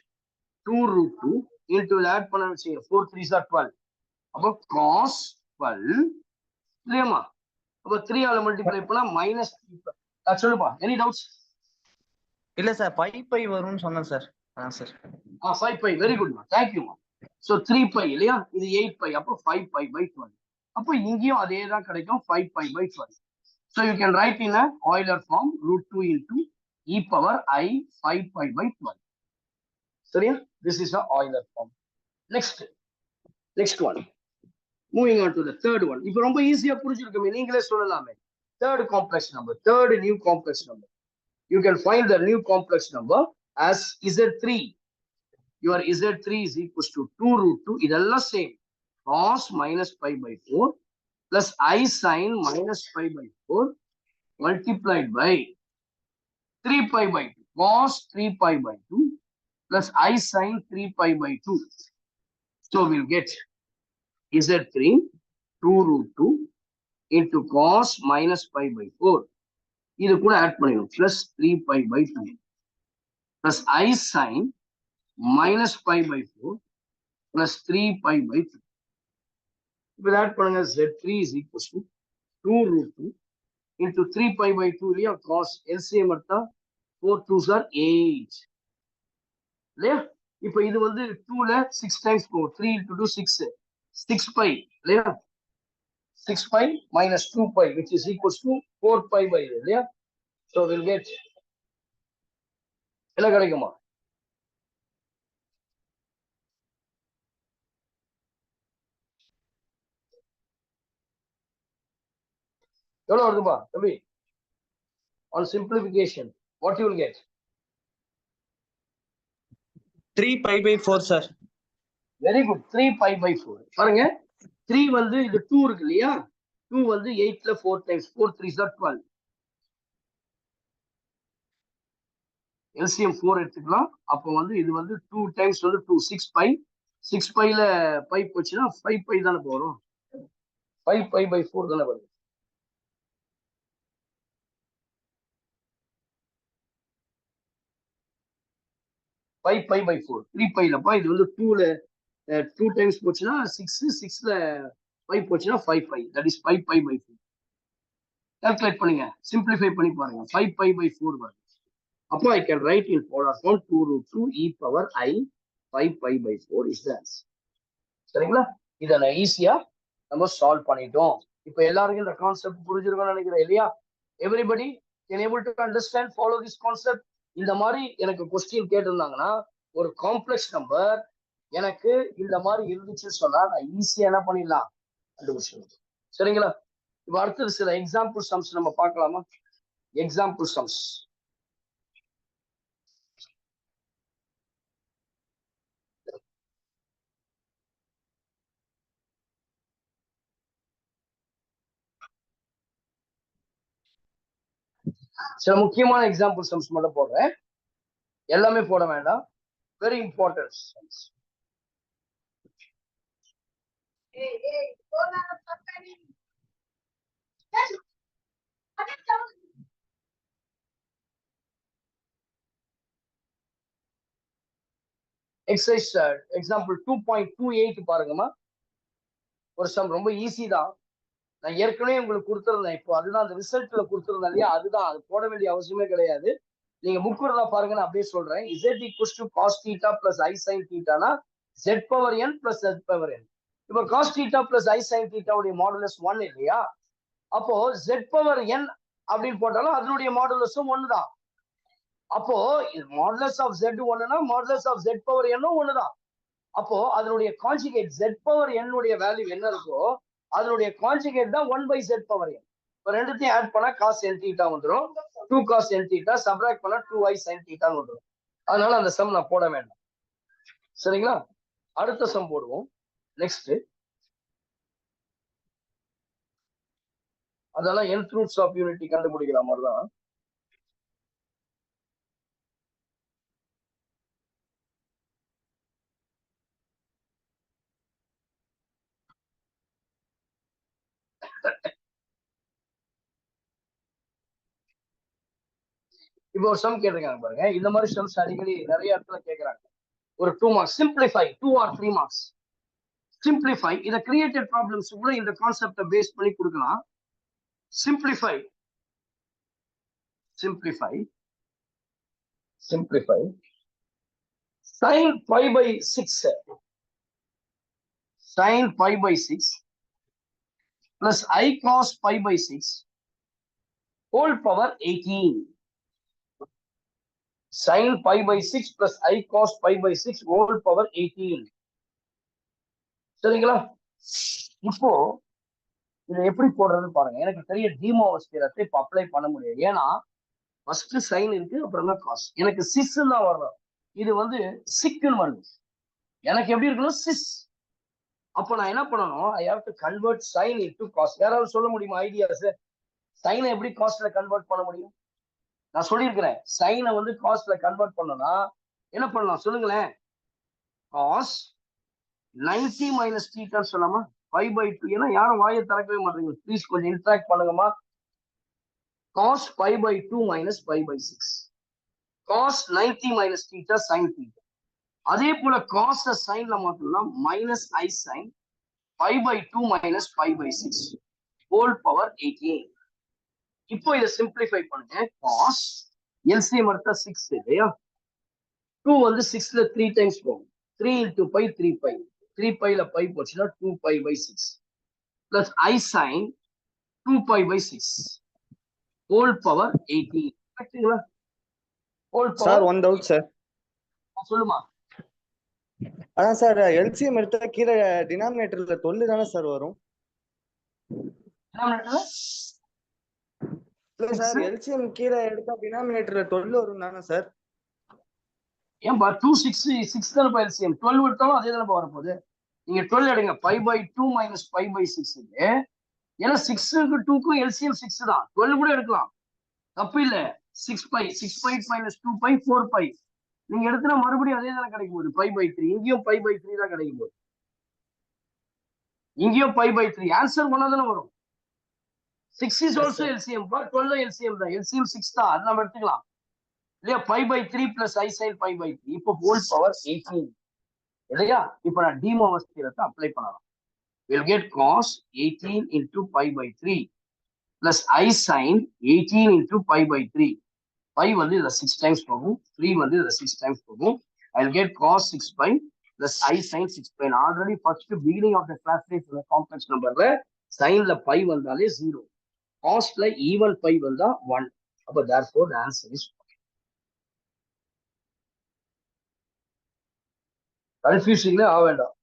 S1: 2 root 2 into add பண்ண வச்சுங்க, 4 3s are 12. அப்போ cos 12 இல்லையாமா? அப்போ 3 ஆல multiply பண்ணா minus 3. சொல்லுப்பா, any doubts?
S2: இல்ல சார், 5 pi வரும்னு சொன்னேன் sir. Sir
S1: 5 pi, very good மா, தேங்க் யூ மா. சோ 3 pi இல்லையா? இது 8 pi, அப்போ 5 pi by 12. அப்போ இங்கேயும் அதே தான் கிடைக்கும், 5 pi by 12. So you can write in a Euler form root 2 into e power I 5 pi by 12. சரியா? This is a Euler form. Next one. Moving on to the third one. இப்போ ரொம்ப ஈஸியா புரிஞ்சிருக்குமே, நீங்களே சொல்லலாமே. Third complex number, third new complex number. You can find the new complex number as Z3. Your Z3 is equals to 2 root 2. இதெல்லாம் same. Cos minus pi by 4 plus I sin minus pi by 4 multiplied by 3 pi by 2. Cos 3 pi by 2 plus I sin 3 pi by 2. So we'll get Z3 2 root 2 into cos minus pi by 4. இது கூட add பண்ணிடும், plus 3 pi by 2 plus I sin minus pi by 4 plus 3 pi by 2. இப்போ add பண்ணுங்க, Z3 is equals to 2 root 2 into 3 pi by 2 இல்லையா? cos LCM எடுத்தா 4 2s are 8 இல்லையா? இப்போ இது வந்து 2ல 6 times போகும், 3 into 2 6 pi இல்லையா? 6 pi minus 2 pi which is equals to 4 pi by இல்லையா? So we'll get என்ன கிடைக்குமா? எவ்வளவு வருதுப்பா தம்பி? On simplification, what you will get?
S2: 3 pi by 4 sir.
S1: Very good 3π/4 பாருங்க 3 வந்து இது 2 இருக்கு இல்லையா 2 வந்து 8ல 4 டைம்ஸ் 4 3s are 12 LCM 4 எடுத்துக்கலாம் அப்போ வந்து இது வந்து 2 டைம்ஸ் வந்து 2 6π 6πல பை போச்சுன்னா 5π தானே போறோம் 5π/4 தானே வருது பை 3πலப்பா இது வந்து 2ல 2 டைம்ஸ் போச்சுன்னா 6 6ல 5 போச்சுன்னா 5π தட் இஸ் 5π/4 கால்குலேட் பண்ணுங்க சிம்பிளிஃபை பண்ணி பாருங்க 5π/4 வருது அப்போ I can write in polar form 2√2 e power I 5π/4 is the answer. சரிங்களா இதை நான் ஈஸியா நம்ம சால்வ் பண்ணிட்டோம் இப்போ எல்லாருக்கும் இந்த கான்செப்ட் புரிஞ்சிருக்கும்னு நினைக்கிறேன் இல்லையா everybody can able to understand follow this concept இந்த மாதிரி எனக்கு கொஸ்டின் கேட்டிருந்தாங்கன்னா ஒரு காம்ப்ளெக்ஸ் நம்பர் எனக்கு இந்த மாதிரி இருந்துச்சுன்னு சொன்னா நான் ஈஸியா என்ன பண்ணிடலாம் கண்டுபிடிச்சிடலாம் சரிங்களா இப்போ அடுத்தது சில எக்ஸாம்பிள் சம்ஸ் நம்ம பார்க்கலாமா எக்ஸாம்பிள் சம்ஸ் சில முக்கியமான எக்ஸாம்பிள் சம்ஸ் மட்டும் போடுறேன் எல்லாமே போட வேண்டாம் very important sums exercise example 2.28 பாருங்கம்மா ஒரு சம் ரொம்ப ஈஸி தான் நான் ஏற்கனவே உங்களுக்கு கொடுத்துருந்தேன் இப்போ அதுதான் அந்த ரிசல்ட்ல கொடுத்துருந்தேன் இல்லையா அதுதான் அது போட வேண்டிய அவசியமே கிடையாது நீங்க புக் இருந்தா பாருங்க நான் அப்படியே சொல்றேன் z equals to cos θ plus I sin θனா z⁴n பிளஸ் z⁴n இப்போ cos θ பிளஸ் I sin θ உடைய மாடுலஸ் 1 இல்லையா அப்போ z⁴n அப்படின்னு போட்டாலும் அதனுடைய மாடுலஸும் 1 தான் அப்போ மாடுலஸ் ஆஃப் z 1னா மாடுலஸ் ஆஃப் z⁴n ஒண்ணுதான் அப்போ அதனுடைய கான்ஜுகேட் z⁴n உடைய வேல்யூ என்ன இருக்கோ அதனுடைய கான்ஜுகேட் தான் 1/z⁴n இப்போ ரெண்டுத்தையும் ஆட் பண்ணா cos n θ வந்துடும் 2 cos n θ சப்ராக்ட் பண்ணா 2i sin θ வந்துடும் அதனால அந்த சம் நான் போட வேண்டாம் சரிங்களா அடுத்த சம் போடுவோம் நெக்ஸ்ட் அதெல்லாம் nth ரூட்ஸ் ஆஃப் யூனிட்டி கண்டுபிடிக்கிற மாதிரி தான் இப்போ ஒரு சம் கேட்டிருக்காங்க பாருங்க இந்த மாதிரி சம்ஸ் அடிக்கடி நிறைய இடத்துல கேட்கறாங்க ஒரு 2 marks simplify 2 or 3 marks simplify இத கிரியேட்டட் ப்ராப்ளம்ஸ் கூட இந்த கான்செப்டை பேஸ் பண்ணி கொடுக்கலாம் simplify simplify simplify sin π/6 sin π/6 plus I cos π/6 whole power 18 sin π/6 plus I cos π/6 whole power 18 சரிங்களா இப்போ இதை எப்படி போடுறதுன்னு பாருங்க எனக்கு தெரிய டிமோவஸ் தியரத்தை இப்போ அப்ளை பண்ண முடியாது ஏன்னா ஃபர்ஸ்ட் சைன் இருக்கு அப்புறம் தான் காஸ் எனக்கு சிஸ் தான் வரணும் இது வந்து சிக்குன்னு வருது எனக்கு எப்படி இருக்கணும் சிஸ் அப்போ நான் என்ன பண்ணணும் I have to convert sine into cos யாராவது சொல்ல முடியுமா ஐடியாஸ் சைனை எப்படி காஸ்ட்ல கன்வெர்ட் பண்ண முடியும் நான் சொல்லியிருக்கிறேன் சைனை வந்து காஸ்ட்ல கன்வெர்ட் பண்ணனா என்ன பண்ணலாம் சொல்லுங்களேன் காஸ் 90 மைனஸ் θன்னு சொல்லாமா 5/2 ஏன்னா யாரும் வாயை திறக்கவே மாட்டீங்க ப்ளீஸ் கொஞ்சம் interact பண்ணுங்கம்மா cos π/2 minus π/6 cos 90 minus θ sin θ அதே போல cos சைன்ல மாத்தலாம் minus I sin π/2 minus π/6 whole power 18 இப்போ இதை சிம்பிளிஃபை பண்ணுங்க cos LCM எடுத்தா 6 இல்லையா 2 வந்து 6ல 3 டைம்ஸ் போகும் 3 into π 3π 3πல π போச்சுன்னா 2π/6 plus I sin 2π/6 whole power 18 கரெக்ட்டுங்களா whole power
S2: sir one doubt sir
S1: சொல்லுமா
S2: அதான் சார் எல்சிஎம் எடுத்தா கீழே டினாமினேட்டர்ல 12 தானே சார் வரும் இல்ல சார் எல்சிஎம் கீழே எடுத்தா டினாமினேட்டர்ல 12 வரும் தானே சார்
S1: ஏன்பா 2 6 6 தானே எல்சிஎம் 12 எடுத்தாலும் அதே தானே வரப்போகுது. நீங்க 12 எடுங்க 5/2 மைனஸ் 5/6 ஏன்னா 6க்கு 2க்கும் எல்சிஎம் 6 தான். 12 கூட எடுக்கலாம், தப்பு இல்ல. 6π 6π மைனஸ் 2π 4π நீங்க எடுத்துனா மறுபடியும் அதே தானே கிடைக்கும் போது 5/3. இங்கேயும் 5/3 தான் கிடைக்கும் போது, இங்கேயும் 5/3. ஆன்சர் ஒன்னா தானே வரும். 6 இஸ் ஆல்சோ எல்சிஎம், 12 எல்சிஎம் தான். எல்சிஎம் 6 தான், அது நம்ம எடுத்துக்கலாம் இல்லையா. 5/3 பிளஸ் ஐ சைன் 5/3 இப்போ ஹோல் பவர் 18 இல்லையா. இப்போ நான் டிமோவர்ஸ் தியரத்தை அப்ளை பண்ணலாம். we'll get cos 18 into pi/3 plus I sin 18 into pi/3. pi வந்து இதுல 6 times போகும், 3 வந்து இதுல 6 times போகும். I'll get cos 6pi plus I sin 6pi. Already first beginning of the class complex numberல signல pi வந்தாலே 0, cosல even pi வந்தா 1. அப்ப therefore the answer is கன்ஃபியூசிங்ல ஆக வேண்டாம்.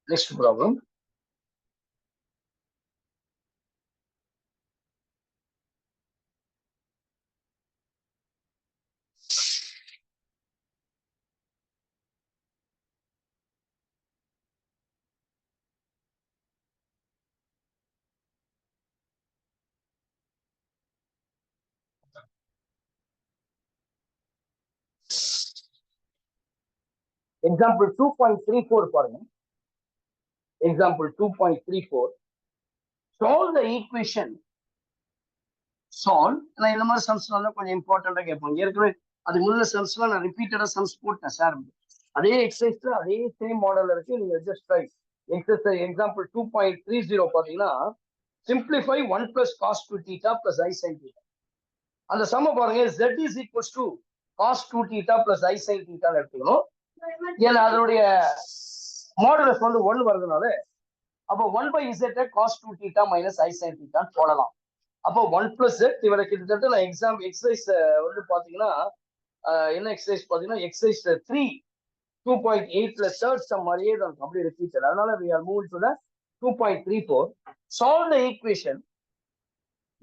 S1: Next problem. Example 2.34 பாருங்க. Example 2.34. Solve the equation. Solve. நான் இந்த மாதிரி சம்ஸ் வந்து கொஞ்சம் இம்பார்ட்டண்டா கேட்பாங்க. ஏற்கனவே அதுக்கு முன்ன சம்ஸ்லாம் நான் ரிப்பீட்டடா சம்ஸ் போட்டேன் சார். அதே எக்ஸசைஸ்ல அதே சேம் மாடல்ல இருக்கு. நீங்க ஜஸ்ட் ட்ரை. எக்ஸசைஸ் எக்ஸாம்பிள் 2.30 பாத்தீங்கன்னா simplify 1 plus cos 2 theta plus I sin theta. அந்த சம பாருங்க, z is equals to cos 2 theta plus I sin theta எடுத்துக்கணும். ஏன்னா அதனுடைய மாடுலஸ் வந்து 1 வருதுனால அப்ப 1/z cos 2 theta minus I sin theta போடலாம். அப்போ 1 plus z இவரை கிட்டத்தட்ட நான் எக்ஸசைஸ் வந்து பாத்தீங்கன்னா என்ன எக்ஸசைஸ் பாத்தீங்கன்னா எக்ஸசைஸ் 3 2.8ல தேர்ட் சம் மாதிரியே தான் அப்படியே ரிப்பீட்டட். அதனால we are moving to the 2.34. solve the equation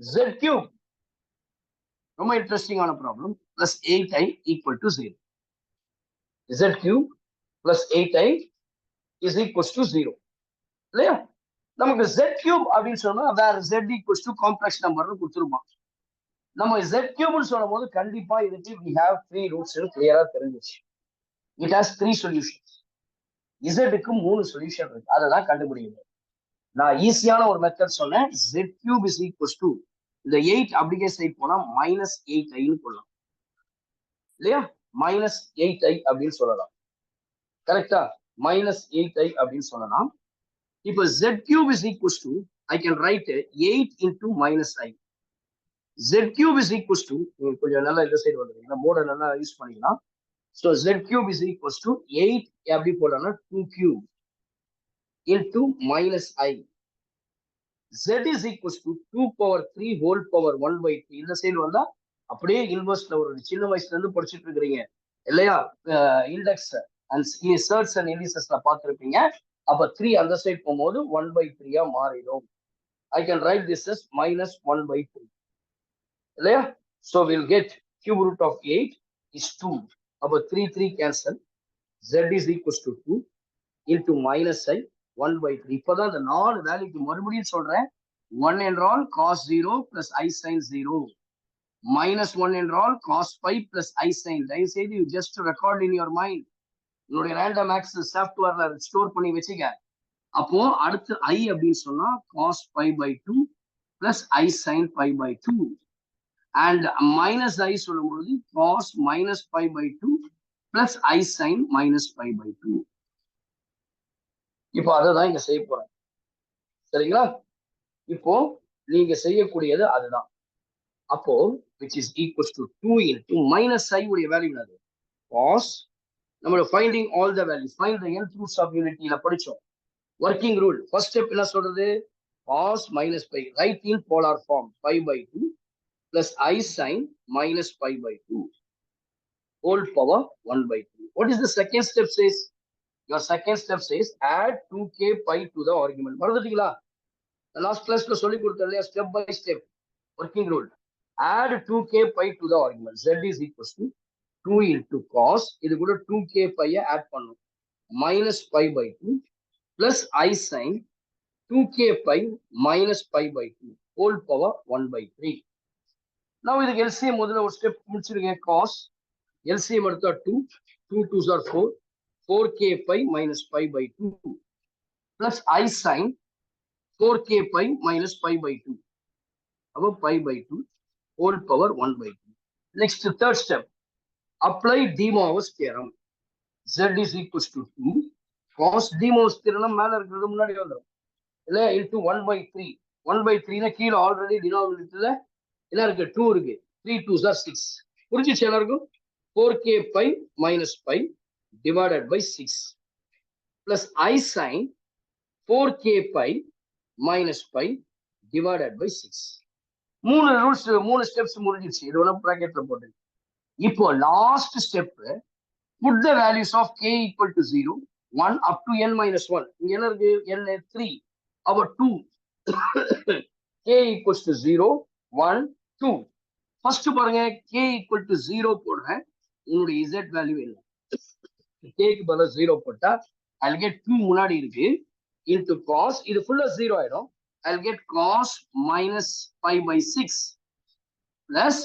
S1: z cube, ரொம்ப இன்ட்ரெஸ்டிங்கான problem, plus 8i equal to 0. z cube plus 8i is equals to 0 இல்லையா. நமக்கு z cube அப்படின்னு சொன்னா வேற z equals to காம்ப்ளெக்ஸ் நம்பர்னு கொடுத்துருப்பான். நம்ம z cube சொல்லும் போது கண்டிப்பா இதுக்கு we have 3 roots கிளியரா தெரிஞ்சிச்சு. it has 3 solutions. z-க்கு 3 சொல்யூஷன் இருக்கு, அதை தான் கண்டுபிடிக்கணும். நான் ஈஸியான ஒரு மெத்தட் சொன்னேன். z cube is equals to இந்த 8 அப்படியே சைட் போனா -8i சொல்லலாம் இல்லையா. -8i அப்படின்னு சொல்லலாம், கரெக்டா. -8i அப்படின்னு சொல்லலாம். இப்போ z cube is equals to I can write 8 into -i. z cube is equals to கொஞ்சம் நல்லா இந்த சைடு வந்துருக்கீங்க, போர்டை நல்லா யூஸ் பண்ணிக்கலாம். So z cube is equals to 8 எப்படி போடலாம்னா 2 cube into -i. z is equals to 2 power 3 whole power 1/3. இந்த side வந்தா அப்படியே இன்வெர்ஸ்ல ஒரு சின்ன வயசுல இருந்து படிச்சுட்டு இருக்கிறீங்க இல்லையா, இண்டெக்ஸ் அண்ட் சர்ட்ஸ் அண்ட் இண்டிசஸ்ல பார்த்துருப்பீங்க. அப்ப 3 அந்த சைடு போகும்போது 1/3 மாறிடும். I can write this as -1/3 இல்லையா. So we'll get cube root of 8 is 2. அப்ப 3 cancel. z is equals to 2 into -i 1/3. இப்பதான் இந்த 4 வேல்யூக்கு மறுபடியும் சொல்றேன். 1 என்றால் cos 0 plus I sin 0, -1 என்றால் cos 5 plus I sin. தயவு செய்து you just record in your mind. உங்களுடைய ரேண்டம் ஆக்சஸ் சாஃப்ட்வேர்ல ஸ்டோர் பண்ணி வச்சுக்க. அப்போ அடுத்து I அப்படின்னு சொன்னா cos 5/2 plus I sin 5/2 and -i சொல்லும்போது cos -5/2 plus I sin -5/2. இப்போ அதை தான் இங்க செய்ய போறேன், சரிங்களா. இப்போ நீங்க செய்யக்கூடியது அதுதான். அப்போ which is equals to 2 into -i உடைய வேல்யூ என்னது, cos. நம்ம finding all the values, find the nth roots of unity ல படிச்சோம். working rule first step என்ன சொல்றது, cos -pi write in polar form 5/2 plus I sin -5/2 whole power 1/3. what is the second step says, your second step says add 2k pi to the argument. மறந்துட்டீங்களா? Last கிளாஸ்ல சொல்லி கொடுத்தேன் இல்லையா, step by step working rule. Add 2k pi to the argument. Z is equals to 2 into cos, இது கூட 2k pi add பண்ணும், minus pi by 2 plus I sin 2k pi minus pi by 2 whole power 1 by 3. Now இதுக்கு LCM முதல்ல ஒரு step முடிச்சிருங்க. cos LCM எடுத்தா 2, 2 2s are 4, 4k pi minus pi by 2 plus I sin 4k pi minus pi by 2 above pi by 2 whole power 1 by 2. Next, third step, apply De Moivre's theorem. Z is equals to 2 cos De Moivre's theorem மேல இருக்கிறது முன்னாடி வந்துரும் இல்ல, into 1 by 3. 1 by 3 னா கீழ already டினாமினேட்டர்ல என்ன இருக்கு, 2 இருக்கு. 3 2s are 6. புரிஞ்சிச்சு எல்லாருக்கும்? 4k pi minus pi divided by 6 plus I sin 4k pi minus pi divided by 6. மூணு ரூல்ஸ், மூணு ஸ்டெப்ஸ் முடிஞ்சிச்சு. இது ஒன்று ப்ராக்கெட்ல போட்டு இப்போ last step, put the values of k equal to 0, 1 up to n minus 1. இங்க என்ன இருக்கு, n 3 our 2 k equals to 0, 1, 2. First பாருங்க, k equal to 0 போடுறேன். உங்களுடைய z வேல்யூ என்ன? k க்கு பதிலா 0 போட்டா I'll get 2 முன்னாடி இருக்கு into cos, இது ஃபுல்லா 0 ஆயிடும். I'll get cos minus pi by 6 plus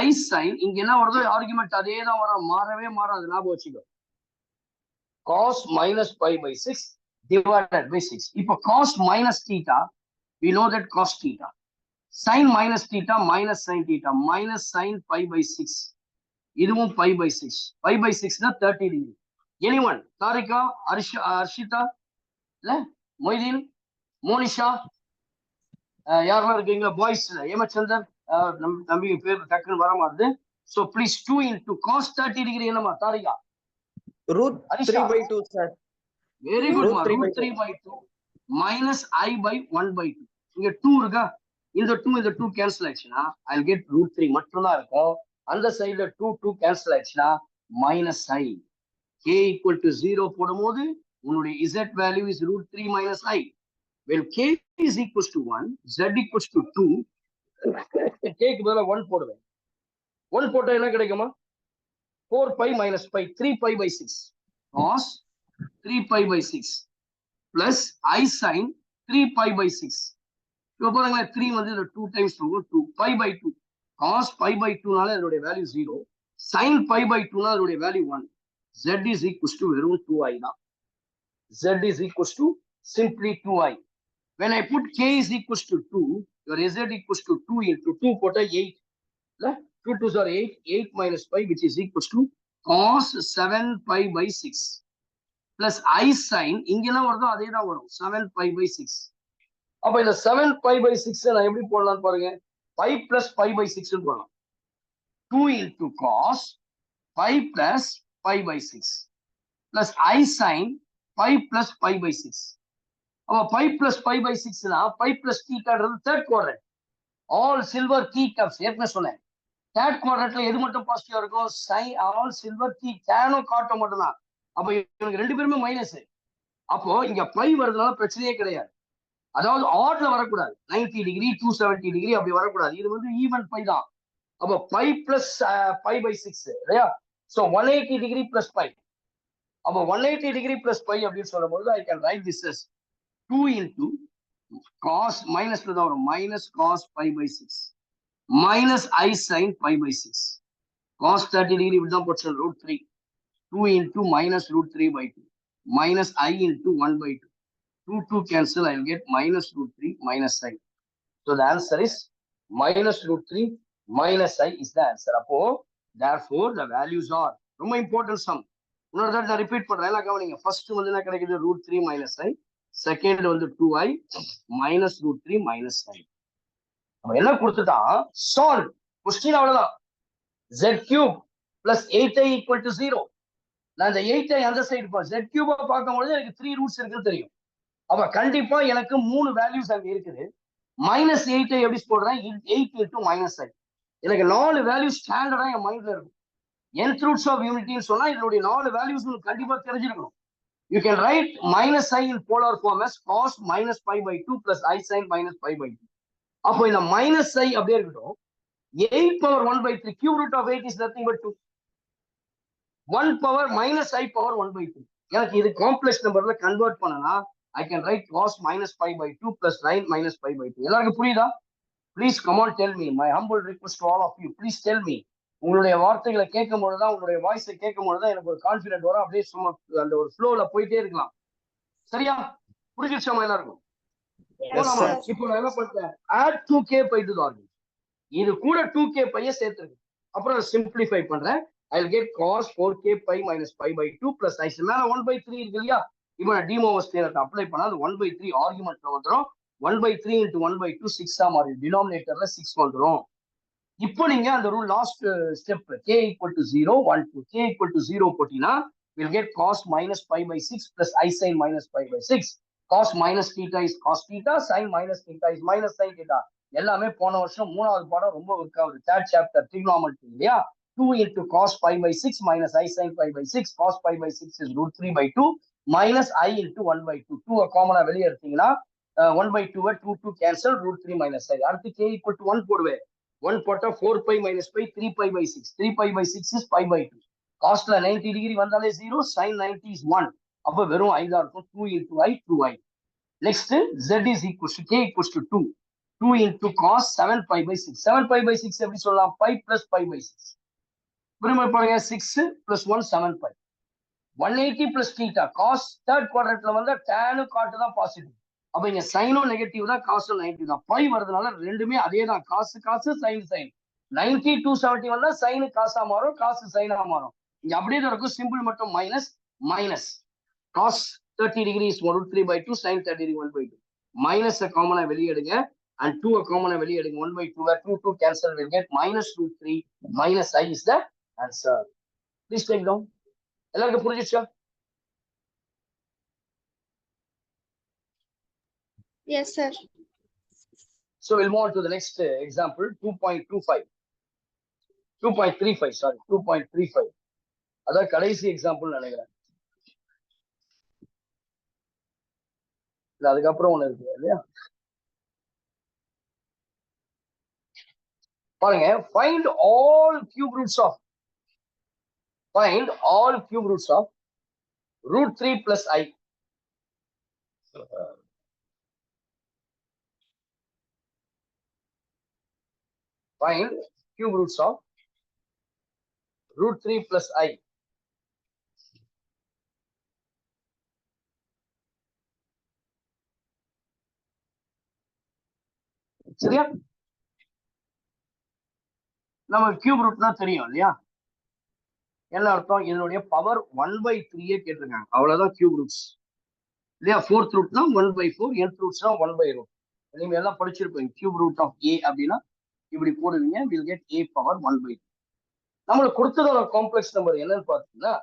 S1: I sin, இங்க என்ன வருதோ ஆர்குமெண்ட் அதே தான் வரும், மாறவே மாறாது, ஞாபகம் வச்சுக்கோ. cos minus pi by 6 divided by 6. இப்போ cos minus theta, we know that cos theta, sin minus theta minus sin theta, minus sin pi by 6, இதுவும் pi by 6, pi by 6 னா 30 degree. Anyone? தாரிகா, அர்ஷிதா, இல்ல மொய்தீன், மோனிஷா, யாரெல்லாம் இருக்கீங்களா? பாய்ஸ் ஏமச்சந்தர், நம்ம தம்பி பேர் டக்குன்னு வர மாட்டுது. So please 2 into cos 30 degree என்னமா Tharika?
S2: root 3 by 2 sir.
S1: Very good ma. Root 3 by 2 minus I by 1 by 2. இங்க 2 இருக்கா, இந்த 2 கேன்சல் ஆயிடுச்சுன்னா I'll get root 3 மட்டும் தான் இருக்கும். அந்த சைடுல 2 கேன்சல் ஆயிடுச்சுன்னா minus I. k equal to 0 போடும்போது உன்னுடைய z value is root 3 minus I. When k is equals to 1, z equals to 2, k க்கு பதிலா 1 போடுவேன். 1 போட்டா என்ன கிடைக்குமா? 4 pi minus pi, 3 pi by 6 cos 3 pi by 6 plus I sin 3 pi by 6. இப்போ பாருங்களேன், 3 வந்து 2 times 2 pi by 2 cos pi by 2 நால அதோட வேல்யூ 0, sin pi by 2 நால அதோட value 1. z is equals to வெறும் 2i தான். z is equals to simply 2i. When I put k is equals to 2, your z equals to 2 into 2 போட்டா 8. 2 2s are 8, 8 minus pi, which is equals to cos 7 pi by 6 plus I sin, இங்க என்ன வருதோ அதே தான் வரும், 7 pi by 6. அப்ப இந்த 7 pi by 6 நான் எப்படி போடலாம் பாருங்க, pi plus pi by 6 ன்னு போடலாம். 2 into cos pi plus pi by 6 plus I sin pi plus pi by 6. அப்ப pi plus pi by 6 னா pi plus thetaன்றது third quadrant. All silver key cups ஏற்கனவே சொன்னேன். third quadrantல எது மட்டும் பாசிட்டிவா இருக்கும், sin all silver key கேனும் காட்டும் மட்டும் தான். அப்ப எனக்கு ரெண்டு பேருமே மைனஸ். அப்போ இங்க pi வரதுனால பிரச்சனையே கிடையாது. அதாவது ஆட்ல வரக்கூடாது, 90 டிகிரி 270 டிகிரி அப்படி வரக்கூடாது. இது வந்து ஈவன் pi தான். அப்ப pi plus pi by 6 இல்லையா? So 180 degree plus pi. அப்ப 180 டிகிரி plus pi அப்படின்னு சொல்லும்போது I can write this as 2 into cos minusல தான் வரும், minus cos pi by 6 minus I sin pi by 6 cos 30 degree இப்படி தான் போச்சு, root 3. 2 into minus root 3 by 2 minus I into 1 by 2. 2 cancel, I will get minus root 3 minus I. So the answer is minus root 3 minus I is the answer. அப்போ therefore the values are ரொம்ப important sum. இன்னொரு தடவை நான் repeat பண்றேன், எல்லாம் கவனிங்க. First வந்து என்ன கிடைக்குது, root 3 minus I. செகண்ட் வந்து 2i minus root 3 minus I. நம்ம என்ன கொடுத்துட்டான், சால்வ் கொஸ்டின், அவ்வளவுதான். z cube plus 8i equal to 0. நான் இந்த 8i அந்த சைடு போ, z cube பார்க்கும்போது எனக்கு 3 ரூட்ஸ் இருக்குன்னு தெரியும். அப்ப கண்டிப்பா எனக்கு 3 வேல்யூஸ் அங்க இருக்குது. மைனஸ் 8i எப்படி போடுறேன், 8 into minus I. எனக்கு 4 வேல்யூஸ் ஸ்டாண்டர்டா என் மைண்ட்ல இருக்கும். nth ரூட்ஸ் ஆஃப் யூனிட்டின்னு சொன்னா இதனுடைய 4 வேல்யூஸ் உங்களுக்கு கண்டிப்பா தெரிஞ்சிருக்கணும். You can write minus I in polar form as cos minus pi by 2 plus I sin minus pi by 2. அப்போ இந்த minus I அப்படியே இருக்கட்டும். 8 power 1 by 3. Cube root of 8 is nothing but 2. 1 power minus I power 1 by 3. எனக்கு இது complex நம்பர்ல convert பண்ணனா I can write cos minus pi by 2 plus sin minus pi by 2. எல்லாருக்கும் புரியுதா? Please come on, tell me. My humble request to all of you. Please tell me. உங்களுடைய வார்த்தைகளை கேட்கும் பொழுதுதான், உங்களுடைய வாய்ஸை கேட்கும் பொழுதுதான் எனக்கு ஒரு கான்ஃபிடென்ட் வரும். அப்படியே சும்மா அந்த ஒரு ஃப்ளோல போயிட்டே இருக்கலாம். சரியா? புரிஞ்சிருச்சா எல்லாருக்கும்? இப்போ நான் என்ன பண்றேன்? add 2k by to the argument. இது கூட 2k பைய சேர்த்துருக்கு. அப்புறம் சிம்பிளிஃபை பண்றேன். I'll get cos 4k pi minus pi by 2 plus I மேல 1 by 3 இருக்கு இல்லையா? இப்போ நான் டிமோவர்ஸ் தியரத்தை அப்ளை பண்ணா அது 1 by 3 ஆர்குமெண்ட்ல வந்துரும். 1 by 3 into 1 by 2 6 ஆ மாறும். டினாமினேட்டர்ல 6 வந்துரும். இப்போ நீங்க அந்த rule last step k equal to 0 1 2 k equal to 0 போட்டினா we'll get cos minus pi by 6 plus I sin minus pi by 6. cos minus theta is cos theta, sin minus theta is minus sin theta. எல்லாமே போன வருஷம் மூணாவது பாடம் ரொம்ப work ஆகுது. Third chapter trigonometry இல்லையா? 2 into cos pi by 6 minus I sin pi by 6. cos pi by 6 is root 3 by 2 minus I into 1 by 2. 2 காமனா வெளியே எடுத்தீங்கன்னா 1 by 2 2 cancel root 3 minus I. அடுத்து k equal to 1 போடுவேன். 1 போட்டா 4 pi minus pi 3 pi by 6. 3 pi by 6 is pi by 2. cosல 90 degree வந்தாலே 0, sin 90 is 1. அப்ப வெறும் I தான் இருக்கும். 2 into I 2I. Next z is equals to k equals to 2. 2 into cos 7 pi by 6. 7 pi by 6 எப்படி சொல்லலாம்? pi plus pi by 6. remember பாருங்க 6 plus 1 7 pi. 180 plus theta. cos third quadrantல வந்தா tan cot தான் positive. அப்ப இங்க சைனும் negative தான், காசும் 90 தான். பை வரதுனால ரெண்டுமே அதே தான். காசு காசு சைன் சைன். 90 270 வந்தா சைனு காசா மாறும், காசு சைனா மாறும். இங்க அப்படியே தான் இருக்கும். சிம்பிள் மட்டும் minus minus. cos 30 degree is root 3 by 2, sin 30 degree 1 by 2. Minus காமனா வெளியே எடுங்க and 2 காமனா வெளியே எடுங்க. 1 by 2 where 2 cancel will get minus root 3 minus I is the answer. Please take down. எல்லாருக்கும் புரிஞ்சிச்சா?
S4: Yes, sir.
S1: So we'll move on to the next example, 2.25. 2.35, sorry, 2.35. அதான் கடைசி எக்ஸாம்பிள் நினைக்கிறேன். இல்ல அதுக்கப்புறம் ஒண்ணு இருக்கு இல்லையா? பாருங்க, find all cube roots of root 3 plus I. Find cube roots of root 3 plus I. சரியா? நம்ம கியூப் ரூட்னா தெரியும் இல்லையா? என்ன அர்த்தம்? இதனுடைய பவர் 1/3 கேட்டிருக்காங்க. அவ்வளவுதான் கியூப் ரூட்ஸ் இல்லையா? ஃபோர்த் ரூட்னா 1/4, nth ரூட்ஸ்னா 1/√. நீங்க எல்லாம் படிச்சிருப்பீங்க. கியூப் ரூட் ஆஃப் a அப்படின்னா இப்படி போடுவீங்க. Will get a power 1/3. நம்மளுக்கு கொடுத்ததோட காம்ப்ளெக்ஸ் நம்பர் என்னன்னு பார்த்தீங்கன்னா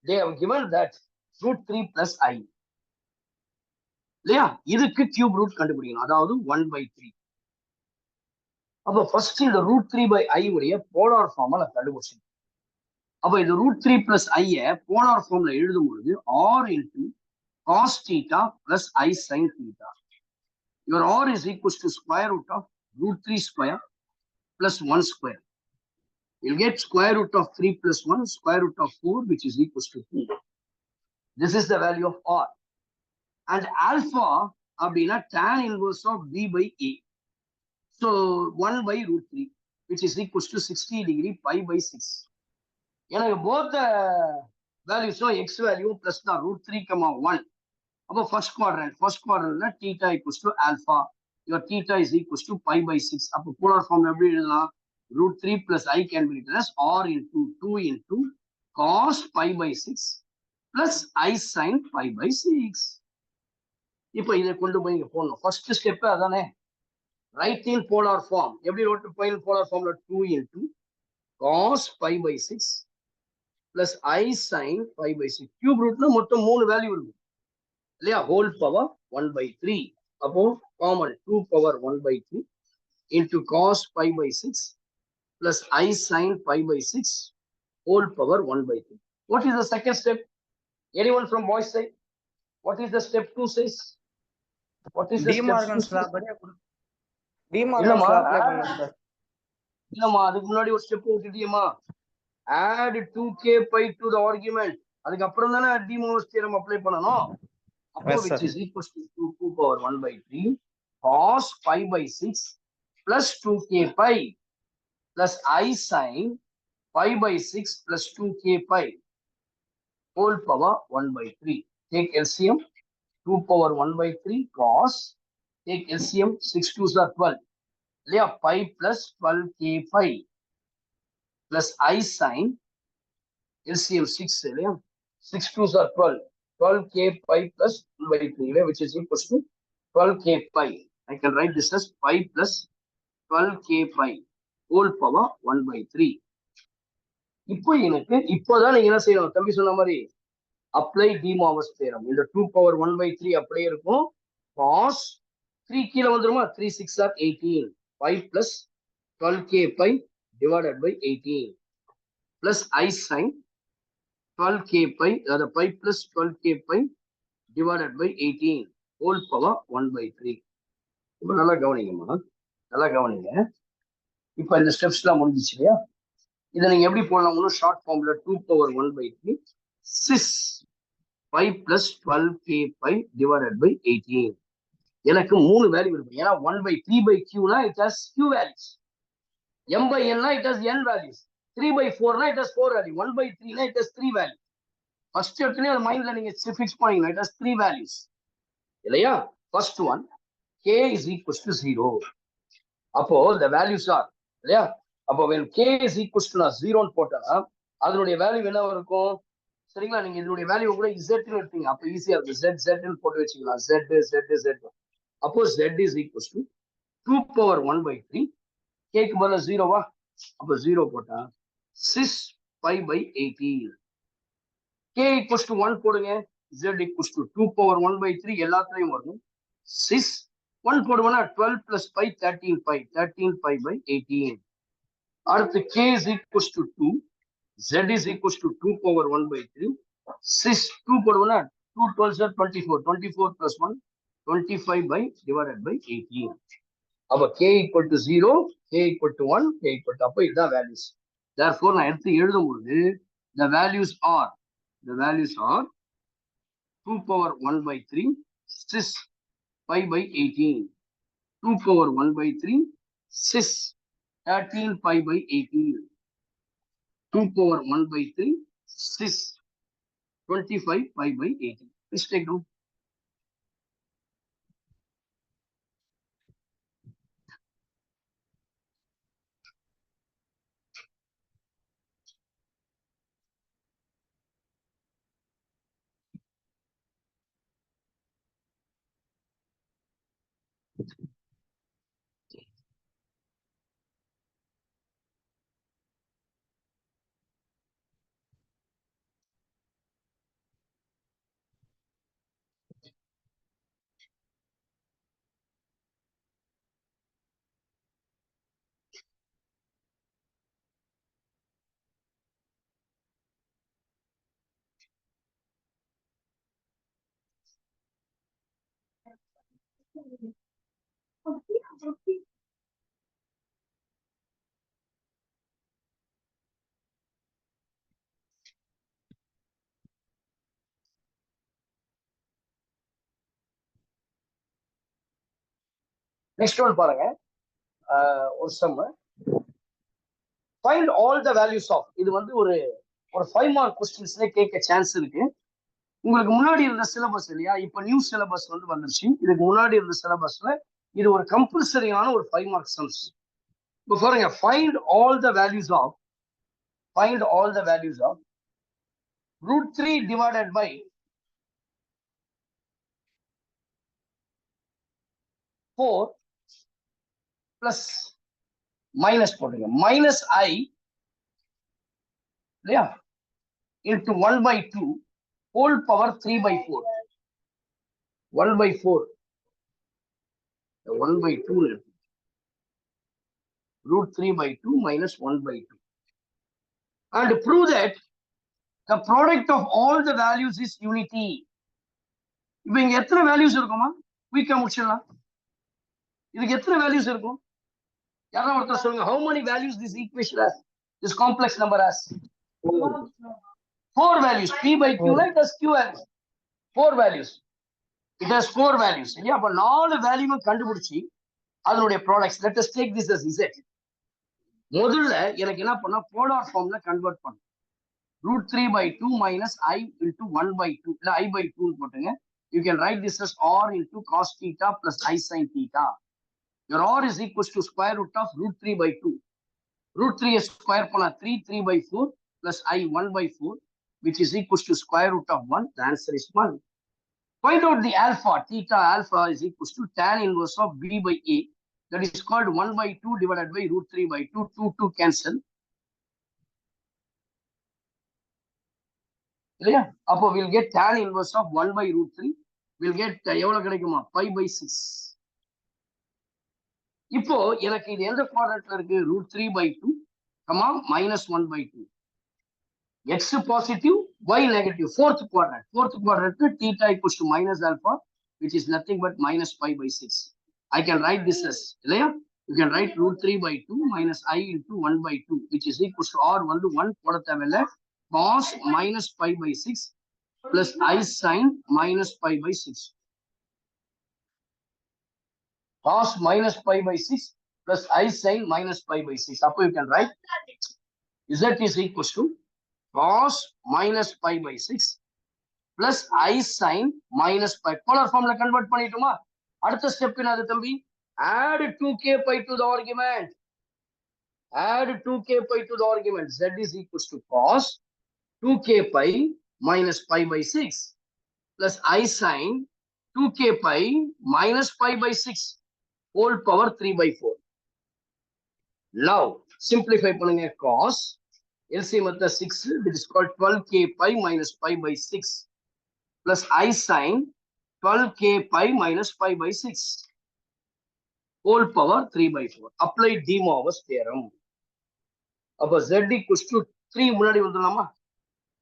S1: they have given that root 3 plus I இல்லையா? இதுக்கு கியூப் ரூட் கண்டுபிடிக்கணும். அதாவது 1/3. அப்ப ஃபர்ஸ்ட் இந்த ரூட் 3 by I உடைய போலார் ஃபார்மை நான் கண்டுபிடிச்சேன். அப்ப இந்த ரூட் 3 plus I போலார் ஃபார்ம்ல எழுதும் பொழுது r into cos theta plus I sin theta. Your r is equals to square root of root 3 square plus 1 square. You'll get square root of 3 plus 1, square root of 4, which is equals to 2. This is the value of r. And alpha அப்படின்னா tan inverse of b by a. So 1 by root 3, which is equals to 60 degree pi by 6. எனக்கு both the values x value plus the root 3, 1. அப்போ first quadrant theta equals to alpha. Your theta is equals to pi by 6. அப்போ polar form எப்படி எழுதலாம்? root 3 plus I can be written as r into 2 into cos pi by 6 plus I sin pi by 6. இப்போ இதை கொண்டு போய் இங்க போடணும். First step அதானே? Right in polar form. எப்படி ரோட் போலார் ஃபார்ம்ல 2 into cos pi by 6 plus I sin pi by 6. Cube ரூட்ல மொத்தம் 3 வேல்யூ இருக்கு இல்லையா? Whole power 1/3. அப்போ common 2 power 1/3 into cos pi by 6 plus I sin pi by 6 whole power 1/3. What is the second step? Anyone from boys side? What is the step 2 says? What is the
S2: De
S1: step 2
S2: Morgan's
S1: says?
S2: Law படியா De Morgan's
S1: இல்லம்மா
S2: லா apply பண்ணுங்க sir.
S1: இல்லம்மா அதுக்கு முன்னாடி ஒரு step விட்டுட்டியம்மா. add 2k pi to the argument. அதுக்கப்புறம் தானே D மோர்கன்ஸ் theorem apply பண்ணணும். அப்போ
S2: Yes,
S1: which
S2: sir.
S1: is equals to 2 power 1 by 3 cos pi by 6 plus 2k pi plus I sin pi by 6 plus 2k pi whole power 1 by 3. Take LCM 2 power 1 by 3 cos. Take LCM 6 2s are 12. Yeah, pi plus 12k pi plus I sin LCM 6. Yeah, 6 2s are 12. 12k pi plus 1 by 3, which is equals to 12k pi. I can write this as pi plus 12k pi whole power 1 by 3. இப்போ எனக்கு இப்போதான் நீங்க என்ன செய்யணும்? தம்பி சொன்ன மாதிரி apply D Morgan's theorem. இந்த 2 power 1 by 3 அப்படியே இருக்கும். cos 3 கீழே வந்துருமா? 3 6 are 18. 5 plus 12k pi divided by 18 plus I sin 12k pi, the pi plus 12k pi divided by 18 whole power 1 by 3. இப்போ நல்லா கவனிங்கம்மா, நல்லா கவனிங்க. இப்போ இந்த ஸ்டெப்ஸ்லாம் முடிஞ்சிச்சு இல்லையா? இதை நீங்க எப்படி போடலாம்? ஷார்ட் ஃபார்ம்ல 2 power 1 by 3 sis 5 plus 12k pi divided by 18. எனக்கு 3 வேல்யூ இருக்கு. ஏன்னா 1 by 3 by q னா it has q values. m by n னா it has n values. 3 by 4 னா it has 4 value. 1 by 3 னா it has 3 value. ஃபர்ஸ்ட் எடுத்துனே அது மைண்ட்ல நீங்க ஃபிக்ஸ் பண்ணீங்கன்னா it has 3 values. இல்லையா? First one k is equals to 0. அப்போ the values are இல்லையா? அப்போ when k is equals to 0 ன்னு போட்டா அதனுடைய வேல்யூ என்ன இருக்கும்? சரிங்களா? நீங்க இதனுடைய வேல்யூ கூட z ன்னு எடுத்தீங்க. அப்போ ஈஸியா இருக்கு. z ன்னு போட்டு வச்சுக்கலாம். z. அப்போ z is equals to 2 power 1 by 3. k க்கு பதிலா 0வா? அப்போ 0 போட்டா 6 pi by 18. k equals to 1 போடுங்க. z equals to 2 power 1 by 3 எல்லாத்துலயும் வரும். 6 1 போடுவோம்னா 12 plus pi 13 pi by 18. அடுத்து k is equals to 2, z is equals to 2 power 1 by 3. 6 2 போடுவோம்னா 2 12 are 24 plus 1 25 by divided by 18. அப்ப k equal to 0, k equal to 1, k equal to, அப்ப இதுதான் values. Therefore நான் எடுத்து எழுதும்போது the values are 2 power 1 by 3 6 pi by 18. 2 power 1 by 3 6 13 pi by 18. 2 power 1 by 3 6 25 pi by 18. Please take down. Next one பாருங்க. ஒரு some find all the values of, இது வந்து ஒரு 5 mark questions கேட்க சான்ஸ் இருக்கு. உங்களுக்கு முன்னாடி இருந்த சிலபஸ் இல்லையா? இப்ப நியூ சிலபஸ் வந்து வந்துருச்சு. இதுக்கு முன்னாடி இருந்த சிலபஸ்ல இது ஒரு கம்பல்சரியான ஒரு 5 mark sums. இப்போ பாருங்க, find all the values of root 3 divided by 4 plus minus போடுங்க minus I இல்லையா into 1 by 2 whole power 3 by 4. 1 by 4 1 by 2 root 3 by 2 minus 1 by 2, and prove that the product of all the values is unity. இப்போ இங்க எத்தனை values இருக்குமா? குயிக்கா முடிச்சிடலாம். இதுக்கு எத்தனை வேல்யூஸ் இருக்கும்? யாராவது ஒருத்தர் சொல்லுங்க. How many values this equation has? This complex number has? 4 values. P by Q, it has Q has 4 values. It has 4 values. இல்லையா? அப்ப 4 வேல்யூ கண்டுபிடிச்சி அதனுடைய products. Let us take this as Z. முதல்ல எனக்கு என்ன பண்ணா போலார் ஃபார்ம்ல convert பண்ணு. √3/2 minus I into 1/2 இல்ல I/2 போட்டுங்க. You can write this as R into cos theta plus I sin theta. Your R is equals to square root of √3/2. √3 square பண்ணா 3/4 plus I 1/4, which is equals to square root of 1. The answer is 1. Find out the alpha. Theta alpha is equals to tan inverse of B by A. That is called 1/2 divided by √3/2. 2 cancel. இல்லையா? அப்போ we'll get tan inverse of 1/√3. We'll get எவ்வளவு கிடைக்குமா? pi/6. இப்போ எனக்கு இது எந்த குவாட்ரண்ட்ல இருக்கு? √3/2, -1/2. X positive, Y negative. Fourth quadrant. Fourth quadrant, theta equals to minus alpha, which is nothing but minus pi/6. I can write this as, you can write √3/2 minus I into 1/2, which is equals to R 1 போட தேவையில்லை. Cos minus pi/6 plus I sin minus pi/6. Cos minus pi/6 plus I sin minus pi/6. Up you can write Z is equals to cos minus pi/6 plus I sin minus pi. Polar formula convert பண்ணிட்டுமா? அடுத்த step என்னது தம்பி? Add 2k pi to the argument. Add 2k pi to the argument. Z is equals to cos 2k pi minus pi/6 plus I sin 2k pi minus pi/6 whole power 3/4. Now simplify பண்ணுங்க. Cos LCM at the 6, that is called 12k pi minus pi/6 plus I sin 12k pi minus pi/6 whole power 3/4. Apply De Moivre's theorem. அப்ப Z equals to 3 முன்னாடி வந்துடலாமா?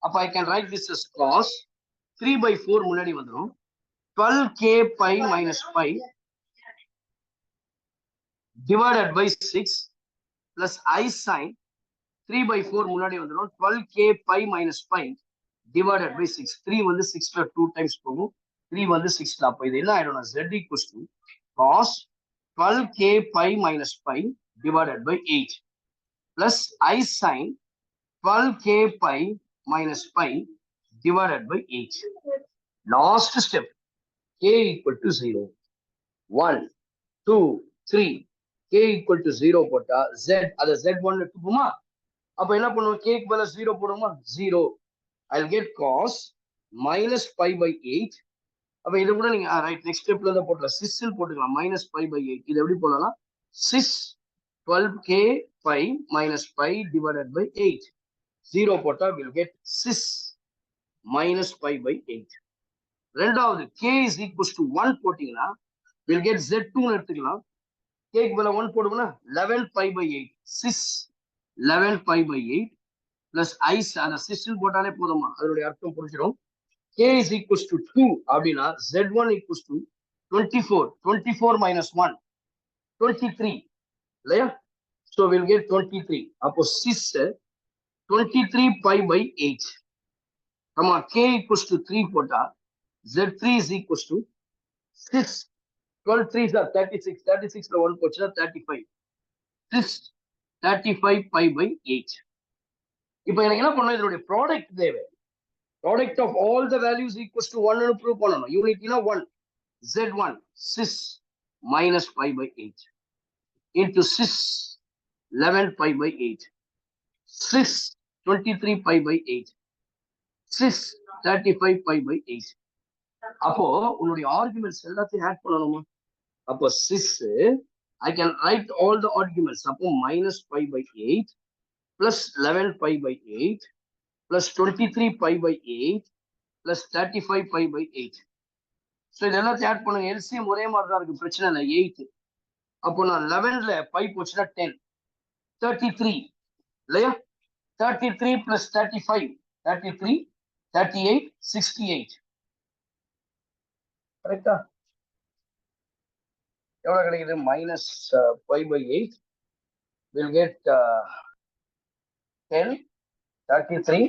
S1: அப்ப I can write this as cos 3/4 முன்னாடி வந்துடும். 12k pi minus pi divided by 6 plus I sin 3/4 முன்னாடி வந்துடும். 12k pi minus pi divided by 6. 3 வந்து 6ல 2 times போகும். 3 வந்து 6ல. அப்ப இது என்ன ஆயிடும்னா Z equals to cos 12k pi minus pi divided by 8 plus I sin 12k pi minus pi divided by 8. Last step. K equal to 0. 1, 2, 3. K equal to 0 போட்டா Z, அதை Z1 எடுத்துப்போமா? அப்ப என்ன பண்ணுவோம்? K க்கு பதிலா 0 போடுவோமா? 0. I'll get cos minus pi/8. அப்ப இது கூட நீங்க ரைட் நெக்ஸ்ட் ஸ்டெப்ல தான் போடலாம். சிஸ்ன்னு போட்டுக்கலாம். minus pi/8. இது எப்படி போடலாம்? sis 12k pi minus pi divided by 8. 0 போட்டா we'll get sis minus pi/8. ரெண்டாவது k is equals to 1 போட்டீங்கன்னா we'll get Z2 எடுத்துக்கலாம். k க்கு பதிலா 1 போடுவோம்னா 11 pi/8. sis 11 pi/8 plus I அந்த சிஸ்ன்னு போட்டாலே போதுமா? அதனுடைய அர்த்தம் புரிஞ்சிடும். K is equals to 2 அப்படின்னா Z1 equals to 24. 24 minus 1 23 இல்லையா? So we'll get 23. அப்போ sis 23 pi/8. ஆமா, K equals to 3 போட்டா Z3 is equals to 6. 12 3s are 36. 36ல 1 போச்சுன்னா 35. 6 35 pi/8. இப்போ எனக்கு என்ன பண்ணணும்? இதனுடைய ப்ராடக்ட் தேவை. Product of all the values equals to 1 ன்னு prove பண்ணணும். Unity 1. Z1 sis minus pi/8 into sis 11 pi/8 sis 23 pi/8 sis 35 pi/8. அப்போ உன்னுடைய ஆர்குமெண்ட்ஸ் எல்லாத்தையும் ஆட் பண்ணணுமா? அப்போ sis I can write all the arguments. அப்போ minus pi/8 plus 11 pi/8 plus 23 pi/8 plus 35 pi/8. So இது எல்லாத்தையும் add பண்ணுங்க. LCM ஒரே மாதிரி தான் இருக்கு, பிரச்சனை இல்லை. 8. அப்போ நான் 11ல பை போச்சுன்னா 10. 33 இல்லையா? 33 plus 35 33 38 68. கரெக்டா? எவ்வளவு கிடைக்குது? Minus 5/8 will get 10, 33.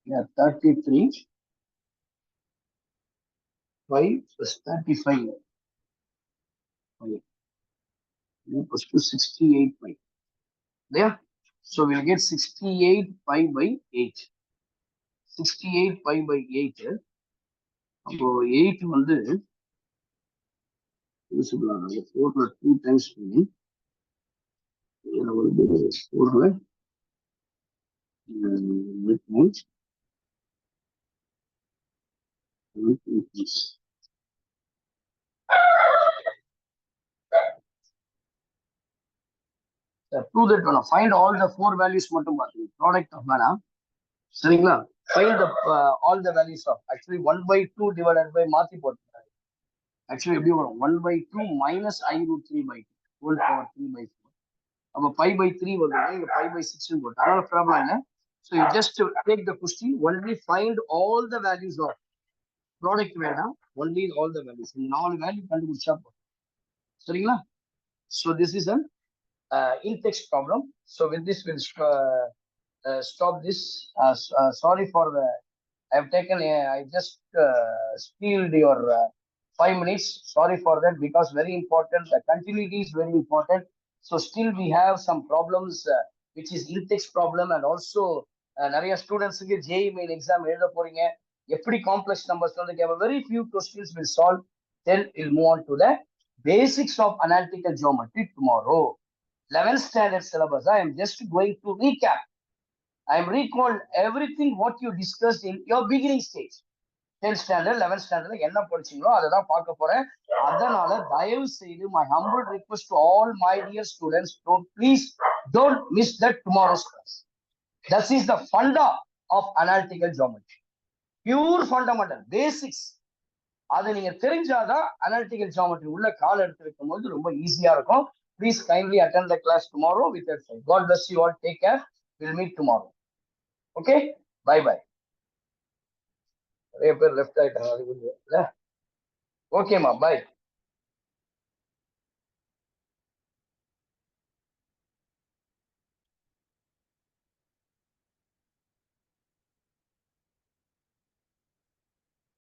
S1: Yeah, 33. 5 plus 35. 5 equals to 68 pi. There. So we'll get 68 pi by 8. 68 pi by 8. அப்போ 8 வந்து 4ல 2 times பண்ணி இதுல வந்து 4ல midpoint. Prove that one. Find all the 4 values மட்டும் பாருங்க. Product of வேணாம். சரிங்களா? Find the all the values of actually 1/2 divided by மாத்தி போட்டுருக்காங்க. Actually எப்படி வரும்? 1/2 minus I√3/2 whole power 3/4. அப்ப 5/3 வருது. இங்க 5/6 னு போட்டு. அதனால ப்ராப்ளம் இல்ல. So you just take the question, only find all the values of product வேணாம். Only all the values. 4 value கண்டுபிடிச்சா போதும். சரிங்களா? So this is an in-text problem. So with this we'll stop this. Sorry for the I have taken I just stealed your 5 minutes. Sorry for that, because very important. The continuity is very important. So still we have some problems which is in-text problem, and also நிறைய ஸ்டூடெண்ட்ஸுக்கு JEE main exam எழுத போறீங்க. எப்படி complex numbers வந்து கேட்ப. Very few questions will solve. Then we'll move on to the basics of analytical geometry tomorrow. 11th standard syllabus. I am just going to recap. I am recalled everything what you discussed in your beginning stage. 10th standard, 11th standard என்ன படிச்சீங்களோ அதை தான் பார்க்க போறேன். அதனால தயவு செய்து my humble request to all my dear students, please don't miss that tomorrow's class. That is the funda of analytical geometry. Pure fundamental, basics. அதை நீங்க தெரிஞ்சாதான் analytical geometry உள்ள கால் எடுத்து வைக்கும் போது ரொம்ப ஈஸியா இருக்கும். Please kindly attend the class tomorrow with your friend. God bless you all. Take care. We'll meet tomorrow. Okay? Bye bye. நிறைய பேர் லெஃப்ட் ஆயிட்டாங்க. அது கொஞ்சம் ஓகேம்மா, பாய்.